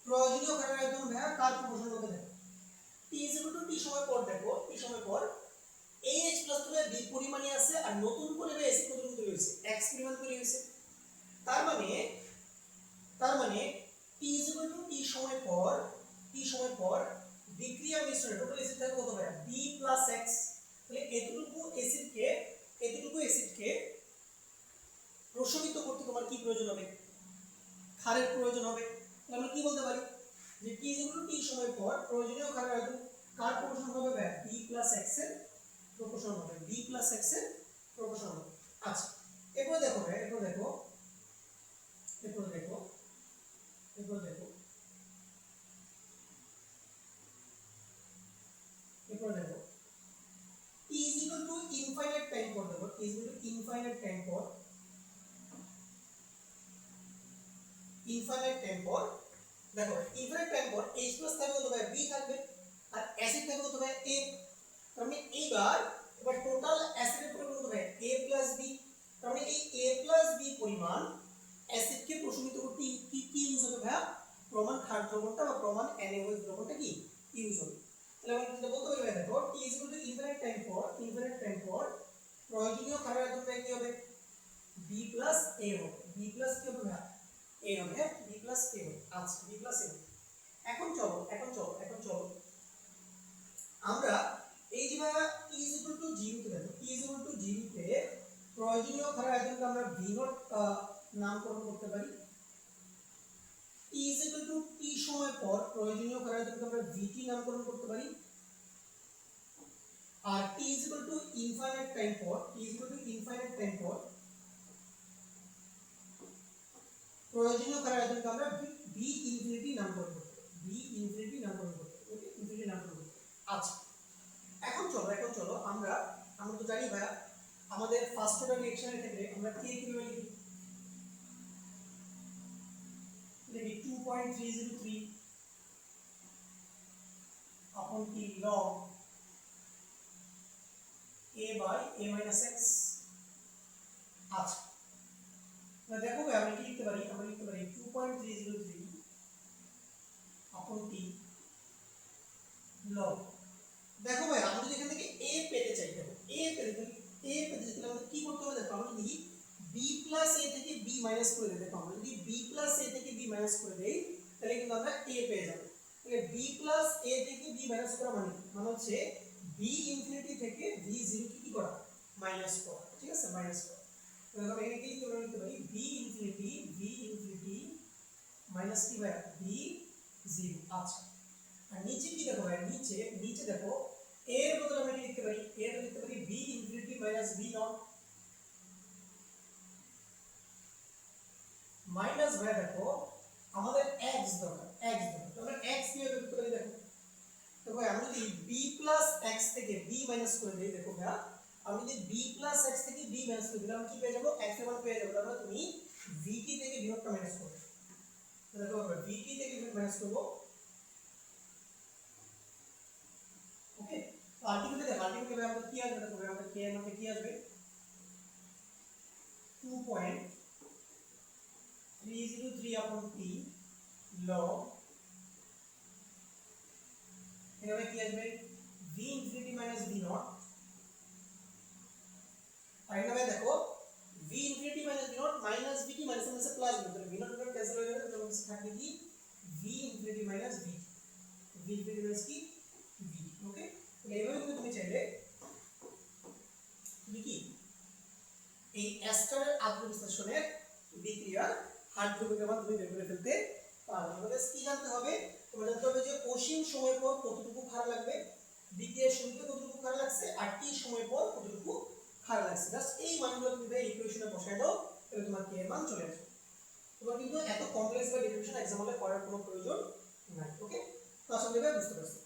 প্রয়োজনীয় ক্ষারের আয়তন ভাইয়া কার প্রপোর্শনাল হবে দেখো T = T সময় পর AH+ তবে B পরিমাণে আছে আর নতুন করে অ্যাসিড কতটুকু তৈরি হয়েছে X পরিমাণ তৈরি হয়েছে তার মানে T = T সময় পর বিক্রিয়া মিশ্রণে টোটাল অ্যাসিড থাকে কত ভাইয়া B + X তাহলে এতটুকু অ্যাসিডকে প্রশমিত করতে তোমার কি প্রয়োজন হবে ক্ষারের প্রয়োজন হবে তাহলে আমরা কি বলতে পারি যে T = T সময় পর প্রয়োজনীয় ক্ষারের আয়তন কার প্রপোর্শনাল হবে ভাইয়া B + X এর প্রপোর্শনাল হবে আচ্ছা এরপর দেখো ইনফাইনাইট টাইম পর দেখো ইনফাইনাইট টাইম পর H+ থাকবে কত ভাই, B থাকবে, আর অ্যাসিড থাকবে কত ভাই, A। তার মানে এবার টোটাল অ্যাসিডের পরিমাণ কত ভাই, A প্লাস B। তার মানে এই A প্লাস B পরিমাণ অ্যাসিডকে প্রশমিত করতে কি কি ইউজ হবে ভাই, প্রমাণ ক্ষার দ্রবণটা বা প্রমাণ অ্যানায়োজ দ্রবণটা কি ইউজ হবে। তাহলে আমরা যেটা বলতে পারি ভাই, দেখো T = ইনফাইনাইট টাইম পর প্রয়োজনীয় ক্ষারের আয়তনটা কি হবে, B প্লাস A হবে। B প্লাস কি হবে ভাই, A হবে, হ্যাঁ B প্লাস A হবে। আচ্ছা B প্লাস A। এখন চলো আমরা এই যে ভাই T = 0 তে দেখো, T = 0 তে প্রয়োজনীয় ক্ষারের আয়তনকে আমরা V0 নামকরণ করতে পারি। T = T সময় পর প্রয়োজনীয় ক্ষারের আয়তনকে আমরা VT নামকরণ করতে পারি। আর T = ইনফাইনাইট টাইম পর প্রয়োজনীয় ক্ষারের আয়তনকে আমরা V ইনফিনিটি নামকরণ করতে পারি। V ইনফিনিটি নামকরণ করতে পারি। ওকে, ইনফিনিটি নামকরণ করতে পারি। আচ্ছা এখন চলো আমরা তো জানি ভাই আমাদের ফার্স্ট অর্ডার রিঅ্যাকশনের ক্ষেত্রে আমরা K কিভাবে লিখি, লিখি 2.303 upon T log A by A minus X। আচ্ছা দেখো ভাই আমরা কি লিখতে পারি, 2.303 upon T log। দেখো ভাই আমরা যদি এখান থেকে A পেতে চাই, দেখো A পেতে চাই আমাদের কি করতে হবে, দেখো আমরা যদি B plus A থেকে B minus করে দেই, দেখো আমরা যদি B plus A থেকে B minus করে দেই তাহলে কিন্তু আমরা A পেয়ে যাব। তাহলে B plus A থেকে B minus করা মানে হচ্ছে B ইনফিনিটি থেকে V0 কি করা, মাইনাস করা, ঠিক আছে, মাইনাস করা। তাহলে আমরা এখানে কি লিখতে পারি, V ইনফিনিটি মাইনাস কি ভাই, V0। আচ্ছা আর নিচে কি দেখো ভাই, নিচে দেখো A এর বদলে আমরা কি লিখতে পারি, B infinity minus V0 minus ভাই দেখো আমাদের x দরকার, তো আমরা x কিভাবে লিখতে পারি, দেখো তো ভাই আমি যদি b প্লাস x থেকে b মাইনাস করে দেই, দেখো ভাই আমি যদি b প্লাস x থেকে b মাইনাস করে দিলাম কি পেয়ে যাব, x এর মান পেয়ে যাব। তাহলে তুমি vt থেকে বিয়োগটা মাইনাস করবে, দেখো আমরা vt থেকে বিয়োগ মাইনাস করব। ওকে আলটিমেটলি আমরা কি আসবে, দেখো আমরা k এর মান কি আসবে, 2.303 upon T log এখানে কি আসবে, V infinity minus V0। আর এখানে দেখো V infinity minus V0 minus VT minus এর সাথে প্লাস হবে, তাহলে V0 এর ক্যান্সেল হয়ে যাবে, তখন থাকবে কি V infinity minus VT, V infinity minus কি VT। ওকে তাহলে এইভাবে কিন্তু তুমি চাইলে তুমি কি এই এস্টার আদ্র বিশ্লেষণের বিক্রিয়ার হাইড্রোজেনের মান তুমি বের করে ফেলতে পারবে। আমাদের কি জানতে হবে, তোমার জানতে হবে যে অসীম সময় পর কতটুকু ক্ষার লাগবে, বিক্রিয়ার শুরুতে কতটুকু ক্ষার লাগছে, আর টি সময় পর কতটুকু ক্ষার লাগছে। জাস্ট এই মানগুলো তুমি এই ইকুয়েশনে বসায় দাও, তাহলে তোমার কে এর মান চলে আসবে। তোমার কিন্তু এত কমপ্লেক্স বা ডেরিভেশন এক্সাম হলে করার কোনো প্রয়োজন নাই। ওকে তো আশা করি বুঝতে পারছো।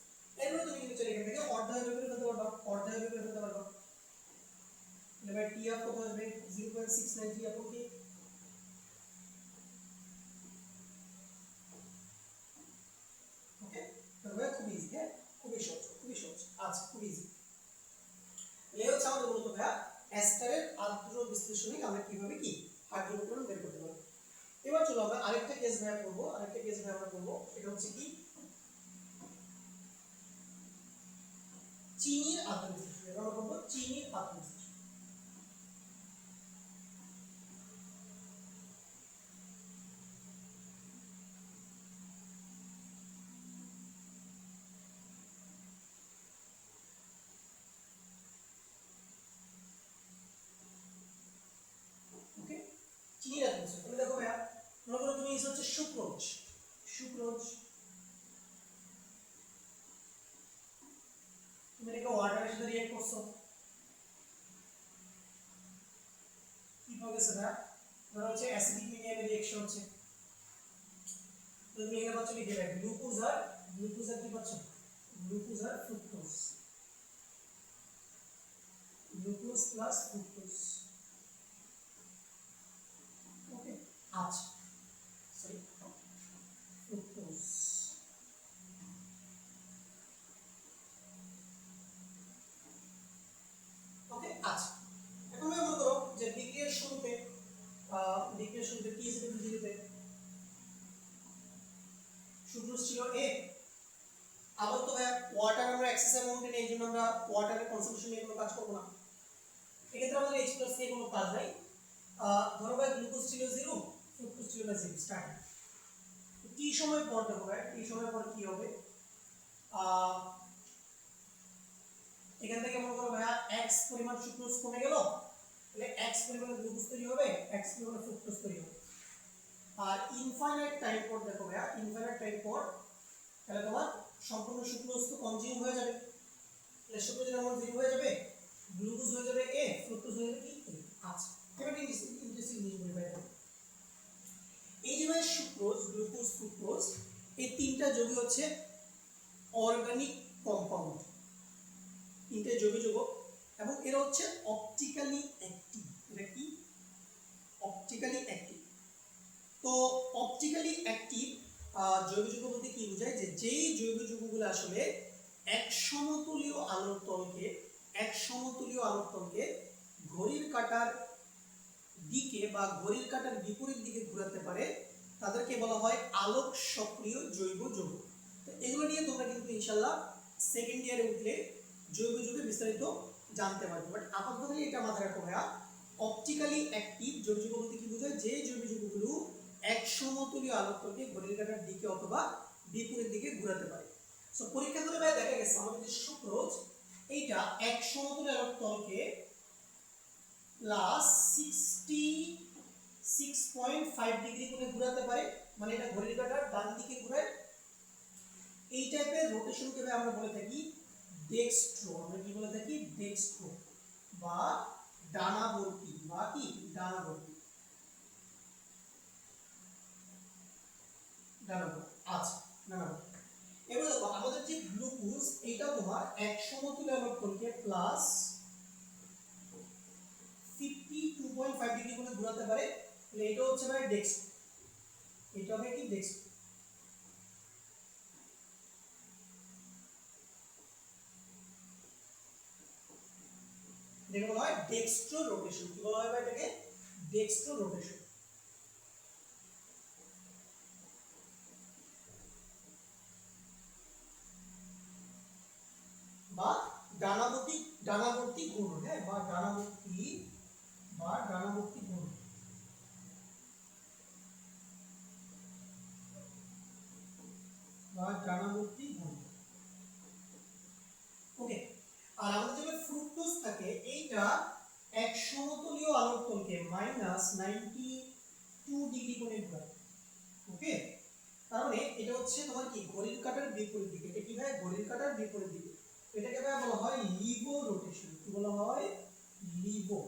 এরপরে তুমি কিন্তু চলে এখান থেকে অর্ধায় বের করে ফেলতে পারবা, এবার টি অফ কত আসবে, 0.693 আপন কি। ওকে তবে খুব ইজি, হ্যাঁ খুবই সহজ। আচ্ছা খুব ইজি। এই হচ্ছে আমাদের মূলত ভাইয়া এস্টারের আদ্র বিশ্লেষণে আমরা কিভাবে কি হাইড্রোকার্বন বের করতে পারবো। এবার চলো আমরা আরেকটা কেস ভাইয়া করব, সেটা হচ্ছে কি চিনির আদ্র বিশ্লেষণ। আমরা করব চিনির আদ্র বিশ্লেষণ। ওকে চিনির আদ্র বিশ্লেষণ তাহলে দেখো ভাইয়া মনে করো তুমি হচ্ছে সুক্রোজ, তুমি এটাকে ওয়াটারের সাথে রিঅ্যাক্ট করছো, কি হবে সেটা ধরো হচ্ছে অ্যাসিডিক মিডিয়ামের রিঅ্যাকশন হচ্ছে, তো তুমি এখানে পাচ্ছ কি দেবে, গ্লুকোজ আর কি পাচ্ছ, গ্লুকোজ আর ফ্রুক্টোজ, গ্লুকোজ প্লাস ফ্রুক্টোজ। আচ্ছা সরি ফ্রুক্টোজ। ওকে আচ্ছা, এখন মনে করো যে বিক্রিয়ার শুরুতে t is equal to 0 তে সুক্রোজ ছিল a। আবার তো ভাই ওয়াটার আমরা এক্সেস অ্যামাউন্টে নেই, এই জন্য আমরা ওয়াটারের কনসাম্পশন নিয়ে কোনো কাজ করব না। এক্ষেত্রে আমাদের h প্লাস নিয়ে কোনো কাজ নাই। ধরো ভাই গ্লুকোজ ছিল 0, ফ্রুক্টোজ ছিল 0 স্টার্টিং। t সময় পর দেখো ভাই t সময় পর কি হবে, এখান থেকে মনে করো ভাইয়া x পরিমাণ সুক্রোজ কমে গেল, তাহলে x পরিমাণ গ্লুকোজ তৈরি হবে, x পরিমাণ ফ্রুক্টোজ তৈরি হবে। আর ইনফাইনাইট টাইম পর দেখো ভাইয়া ইনফাইনাইট টাইম পর তাহলে তোমার সম্পূর্ণ সুক্রোজ তো কনজিউম হয়ে যাবে, তাহলে সুক্রোজের অ্যামাউন্ট 0 হয়ে যাবে, গ্লুকোজ হয়ে যাবে a, ফ্রুক্টোজ হয়ে যাবে কি a। আচ্ছা এবার ইন্টারেস্টিং জিনিস বলি ভাই, এই যে ভাই সুক্রোজ, গ্লুকোজ, ফ্রুক্টোজ এই তিনটা যৌগই হচ্ছে অর্গানিক কম্পাউন্ড, তিনটে যৌগিক যৌগ, এবং এরা হচ্ছে অপটিক্যালি অ্যাক্টিভ। এটা কি অপটিক্যালি অ্যাক্টিভ? তো অপটিক্যালি অ্যাক্টিভ জৈব যৌগ বলতে কি বোঝায়, যে যেই জৈব যৌগগুলো আসলে এক সমতুলীয় আলোর তলকে ঘড়ির কাঁটার দিকে বা ঘড়ির কাঁটার বিপরীত দিকে ঘোরাতে পারে, তাদেরকে বলা হয় আলোক সক্রিয় জৈব যৌগ। তো এগুলো নিয়ে তোমরা কিন্তু ইনশাআল্লাহ সেকেন্ড ইয়ারে উঠলে জৈব যৌগে বিস্তারিত জানতে পারবে, বাট আপাতত এটা মাথায় রাখো ভাইয়া, অপটিক্যালি অ্যাক্টিভ জৈব যৌগ বলতে কি বোঝায়, যে জৈব যৌগগুলো এক সমতুলীয় আলোক তলকে ঘড়ির কাঁটার দিকে অথবা বিপরীত দিকে ঘোরাতে পারে। সো পরীক্ষা করে ভাই দেখা গেছে আমাদের যে সুক্রোজ, এইটা এক সমতুল্য আলোক তলকে প্লাস 66.5 ডিগ্রি করে ঘোরাতে পারে, মানে এটা ঘড়ির কাঁটার ডান দিকে ঘোরায়। এই টাইপের রোটেশনকে আমরা বলে থাকি ডেক্সট্রো, আমরা কি বলে থাকি ডেক্সট্রো বা ডানাবর্তী, বা কি ডানাবর্তী। আচ্ছা ডানাবর্তী। এবার দেখো আমাদের যে গ্লুকোজ, এটা তোমার এক সমতুল্য আলোক তলকে প্লাস 52.5 ডিগ্রি করে ঘোরাতে পারে, তাহলে এটা হচ্ছে ভাই ডেক্সট্রো, এটা হবে কি ডেক্সট্রো। এটাকে বলা হয় ডেক্সট্রো রোটেশন। কি বলা হয় ভাই এটাকে? ডেক্সট্রো রোটেশন বা ডানাবর্তী ঘূর্ণন। হ্যাঁ, বা ডানাবর্তী ঘূর্ণন বা ডানাবর্তী ঘূর্ণন। ওকে, আর আমাদের যে ফ্রুক্টোজ থাকে, এইটা এক সমতলীয় আলোক তলকে -92 ডিগ্রি কোণে ঘোরায়। ওকে, তার মানে এটা হচ্ছে তোমার কি ঘড়ির কাঁটার বিপরীত দিকে। এটা কি ভাই? ঘড়ির কাঁটার বিপরীত দিকে। এটাকে ভাই বলা হয় লিভো রোটেশন। কি বলা হয়? লিভো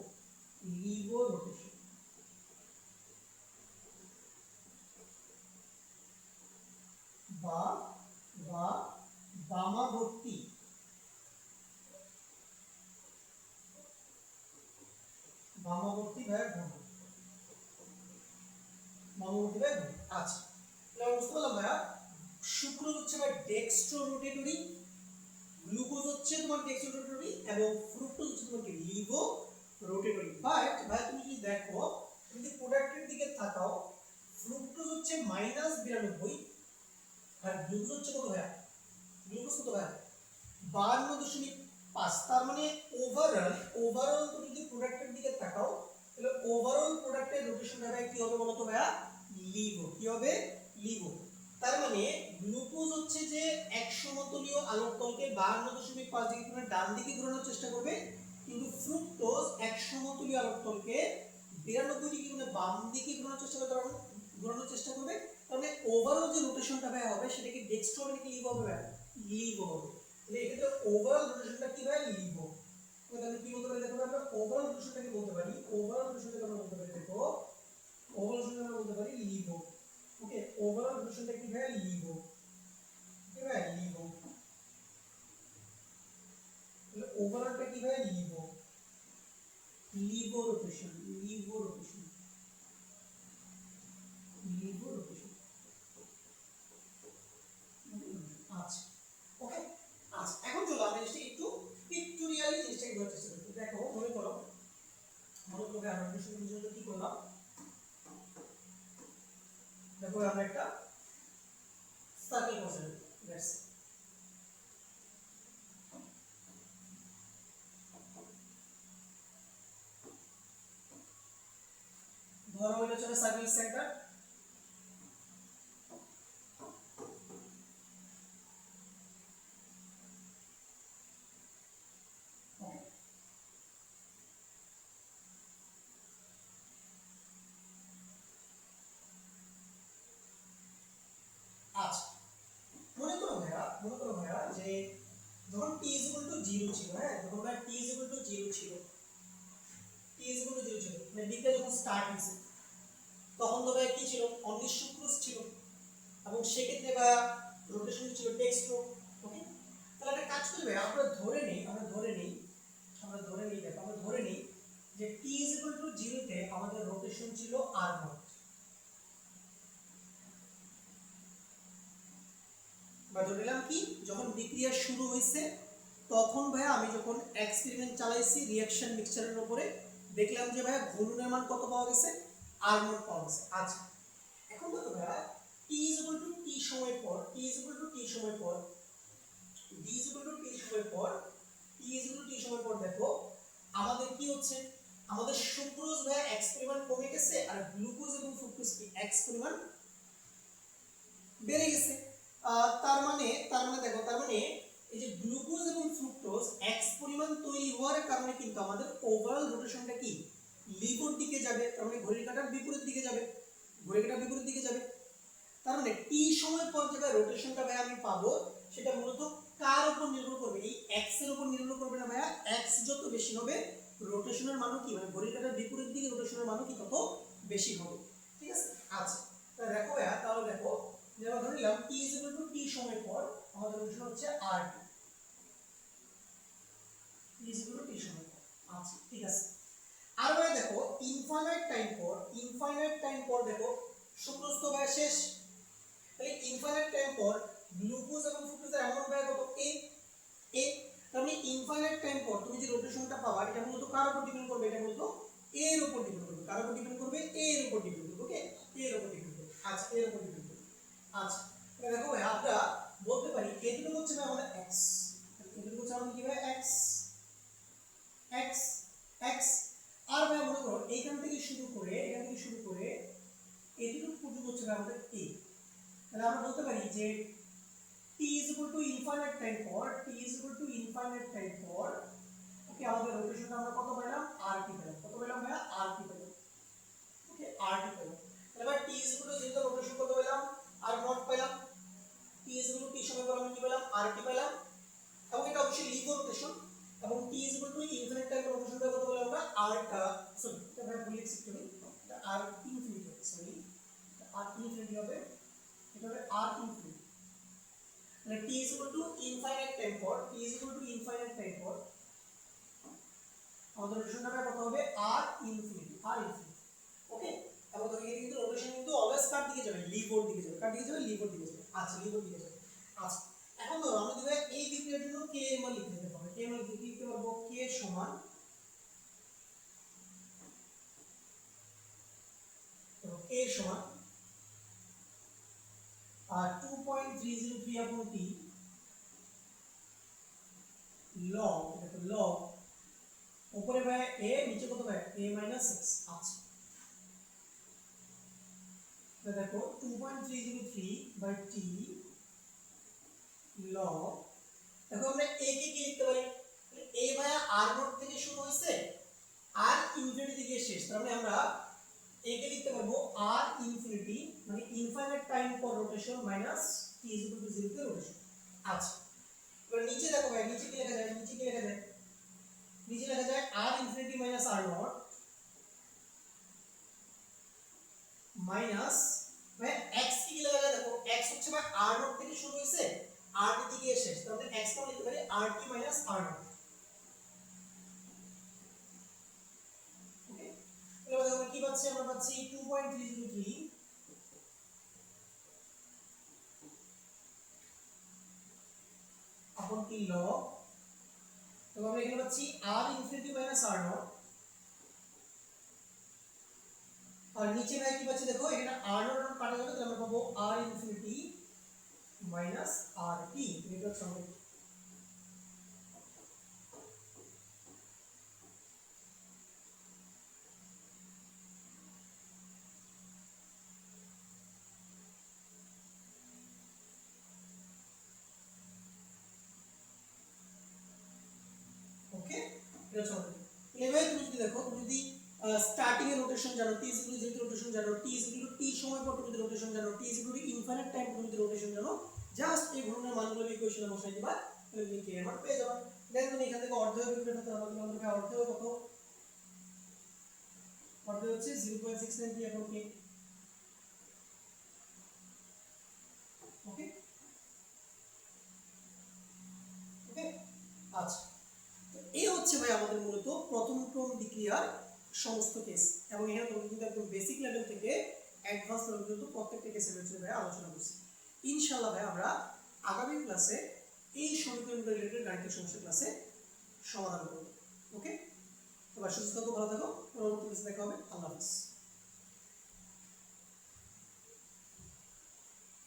রোটেশন বা বা বামাবর্তী ভাই ঘূর্ণন। আচ্ছা, তাহলে বুঝতে পারলাম ভাইয়া, সুক্রোজ হচ্ছে ভাই ডেক্সট্রো রোটেটরি, গ্লুকোজ হচ্ছে তোমার ডেক্সট্রো রোটেটরি, এবং ফ্রুক্টোজ হচ্ছে তোমার লিভো রোটেটরি। বাট ভাই তুমি যদি দেখো, তুমি যদি প্রোডাক্টের দিকে তাকাও, ফ্রুক্টোজ হচ্ছে -92 আর গ্লুকোজ হচ্ছে কত ভাইয়া? গ্লুকোজ কত ভাইয়া? 52.5। তার মানে ওভারঅল তুমি যদি প্রোডাক্টের দিকে তাকাও, তাহলে ওভারঅল প্রোডাক্টের রোটেশন ভাই কি হবে বলো তো ভাইয়া? লিভো। কি হবে? লিভো। তার মানে গ্লুকোজ হচ্ছে যে এক সমতলীয় আলোক তলকে 52.5 ডিগ্রি কোণে ডান দিকে ঘোরানোর চেষ্টা করবে, কিন্তু ফ্রুক্টোজ এক সমতলীয় আলোক তলকে 92 ডিগ্রি কোণে বাম দিকে ঘোরানোর চেষ্টা করবে। তাহলে ওভারঅল যে রোটেশনটা ভাই হবে, সেটা কি ডেক্সট্রো হবে নাকি লিভো হবে? লিভো হবে। তাহলে এক্ষেত্রে ওভারঅল রোটেশনটা কি ভাই? লিভো। তাহলে কি বলতে পারি দেখো, আমরা ওভারঅল রোটেশনটাকে বলতে পারি, দেখো ওভারঅল রোটেশন আমরা বলতে পারি লিভো। ওকে, ওভারঅল রোটেশনটা কি ভাই? লিভো। কি ভাই? লিভো। তাহলে ওভারঅলটা কি ভাই? লিভো। Livo rotation. দেখো আমরা একটা সার্কেল কনসিডার দ্যাটস ধরো এটা হচ্ছে সার্কেল সেন্টার, আচ্ছা মনে করো ভাইয়া যে যখন t is equal to 0 ছিল, হ্যাঁ যখন ভাই t is equal to 0 ছিল, t is equal to 0 ছিল মানে বিক্রিয়া যখন স্টার্ট হয়েছে তখন তো ভাই কি ছিল অনলি সুক্রোজ ছিল এবং সেক্ষেত্রে বা রোটেশন ছিল ডেক্সট্রো। ওকে, তাহলে একটা কাজ করি ভাই আমরা ধরে নেই দেখো আমরা ধরে নেই যে t is equal to 0 তে আমাদের রোটেশন ছিল r0। বা ধরে নিলাম কি যখন বিক্রিয়া শুরু হয়েছে তখন ভাইয়া আমি যখন এক্সপেরিমেন্ট চালাইছি রিঅ্যাকশন মিক্সচারের উপরে দেখলাম যে ভাইয়া ঘূর্ণনের মান কত পাওয়া গেছে r0 পাওয়া গেছে। আচ্ছা এখন দেখো ভাইয়া t is equal to t সময় পর t is equal to t সময় পর d is equal to t সময় পর t is equal to t সময় পর দেখো আমাদের কি হচ্ছে আমাদের সুক্রোজ ভাইয়া এক্সপেরিমেন্ট কমে গেছে আর গ্লুকোজ এবং ফ্রুক্টোজ কি এক্সপেরিমেন্ট বেড়ে গেছে। তার মানে দেখো তার মানে এই যে গ্লুকোজ এবং ফ্রুক্টোজ এক্স পরিমাণ তৈরি হওয়ার কারণে কিন্তু আমাদের ওভারঅল রোটেশনটা কি লিভর দিকে যাবে, তার মানে ঘড়ির কাঁটার বিপরীত দিকে যাবে, ঘড়ির কাঁটার বিপরীত দিকে যাবে। তার মানে টি সময় পর যেটা রোটেশনটা ভাই আমি পাবো সেটা মূলত কার উপর নির্ভর করবে এই এক্স এর উপর নির্ভর করবে না ভাইয়া, এক্স যত বেশি হবে রোটেশনের মানও কি মানে ঘড়ির কাঁটার বিপরীত দিকে রোটেশনের মানও কি তত বেশি হবে। ঠিক আছে, আচ্ছা তাহলে দেখো ভাইয়া তাহলে দেখো যেমন ধরে নিলাম t is equal to t সময় পর আমাদের রোটেশন হচ্ছে rt, t is equal to t সময় পর। আচ্ছা ঠিক আছে, আর ভাই দেখো ইনফাইনাইট টাইম পর দেখো সুক্রোজ তো ভাই শেষ, তাহলে ইনফাইনাইট টাইম পর গ্লুকোজ এবং ফ্রুক্টোজের অ্যামাউন্ট ভাই কত a তার মানে ইনফাইনাইট টাইম পর তুমি যে রোটেশনটা পাবা এটা মূলত কার উপর ডিপেন্ড করবে, এটা মূলত a এর উপর ডিপেন্ড করবে, কার উপর ডিপেন্ড করবে a এর উপর ডিপেন্ড করবে। ওকে, a এর উপর ডিপেন্ড করবে। আচ্ছা a এর উপর ডিপেন্ড করবে। আচ্ছা তাহলে দেখো ভাই আমরা বলতে পারি এগুলো হচ্ছে ভাই আমাদের x, এগুলো হচ্ছে আমাদের কি ভাই x x x আর ভাই মনে করো এখান থেকে শুরু করে এটুকু পর্যন্ত হচ্ছে ভাই আমাদের a। তাহলে আমরা বলতে পারি যে t is equal to infinite time পর ওকে আমাদের রোটেশনটা আমরা কত পেলাম rt পেলাম, কত পেলাম ভাই rt পেলাম। ওকে rt পেলাম, তাহলে ভাই t is equal to যেটা রোটেশন কত পেলাম r0 পেলাম, t is equal to t সময় পর আমরা কি পেলাম rt পেলাম এবং এটা অবশ্যই লিভ রোটেশন এবং t is equal to infinite time রোটেশনটা কত পেলাম আমরা সরি এটা ভাই ভুল লিখছি একটু r infinity sorry r infinity হবে, এটা হবে r ইনফিনিটি মানে t is equal to infinite time পর আমাদের রোটেশনটা কত হবে r ইনফিনিটি ওকে এবং তো এখানে কিন্তু রোটেশন কিন্তু অলওয়েজ কার দিকে যাবে লিভর দিকে যাবে, কার দিকে যাবে লিভর দিকে যাবে। আচ্ছা লিভর দিকে যাবে। আচ্ছা এখন ধরো আমরা যদি এই বিক্রিয়ার জন্য k এর মান লিখতে দিতে পারবো, k এর মান লিখতে পারবো k সমান তো k সমান 2.303 upon t log, দেখো log উপরে ভাই a নিচে কত ভাই a - x। আচ্ছা তো দেখো 2.303 t log দেখো আমরা a কে কি লিখতে পারি a ভাই r0 থেকে শুরু হইছে r ইনফিনিটি থেকে শেষ, তার মানে আমরা a কে লিখতে পারবো r ইনফিনিটি মানে infinite time for rotation minus t is equal to 0 তে রোটেশন। আচ্ছা এবার নিচে দেখো ভাই নিচে কি লেখা যায় নিচে লেখা যায় r infinity minus r0 minus ভাই x কি লেখা যায় দেখো x হচ্ছে ভাই r0 থেকে শুরু হইছে r এর দিকে শেষ, তাহলে x কে লিখতে পারি rt মাইনাস r0। ওকে এবার আমরা কি পাচ্ছি আমরা পাচ্ছি 2.303 upon t log তো আমরা এখানে পাচ্ছি r ইনফিনিটি মাইনাস r0 আর নিচে ভাই কি পাচ্ছি দেখো, এখানে r নট কাটা যাবে, তাহলে আমরা পাবো r infinity minus r t। এটা হচ্ছে আমাদের ওকে। এটা হচ্ছে আমাদের এভাবে তুমি যদি দেখো, তুমি যদি স্টার্টিং এর রোটেশন জানো, t is equal to rotation জানো, t is equal to t সময় পর তুমি যদি রোটেশন জানো, t is equal to infinite time তুমি যদি রোটেশন জানো, জাস্ট এই ধরনের মানগুলো ইকুয়েশনে বসাই দিবা, তাহলে তুমি ক্লিয়ার মান পেয়ে যাবে। দেন তুমি এখান থেকে অর্ধেয় বের করে ফেলতে পারবে। আমাদের ভাই অর্ধেয় কত? অর্ধেয় হচ্ছে 0.693 এখন কি, ওকে ওকে। আচ্ছা, তো এই হচ্ছে ভাই আমাদের মূলত প্রথম ক্রম বিক্রিয়ার সমস্ত কেস, এবং এখানে তোমরা কিন্তু একদম বেসিক লেভেল থেকে অ্যাডভান্স লেভেল পর্যন্ত প্রত্যেকটা কেসের বিষয়ে ভাই আলোচনা করছি। ইনশাআল্লাহ ভাই আমরা আগামী ক্লাসে এই সমীকরণ রিলেটেড গাণিতিক সমস্যা ক্লাসে সমাধান করব। ওকে, তো ভাই সুস্থ থাকো, ভালো থাকো, পরবর্তী ক্লাসে দেখা হবে। আল্লাহ হাফেজ।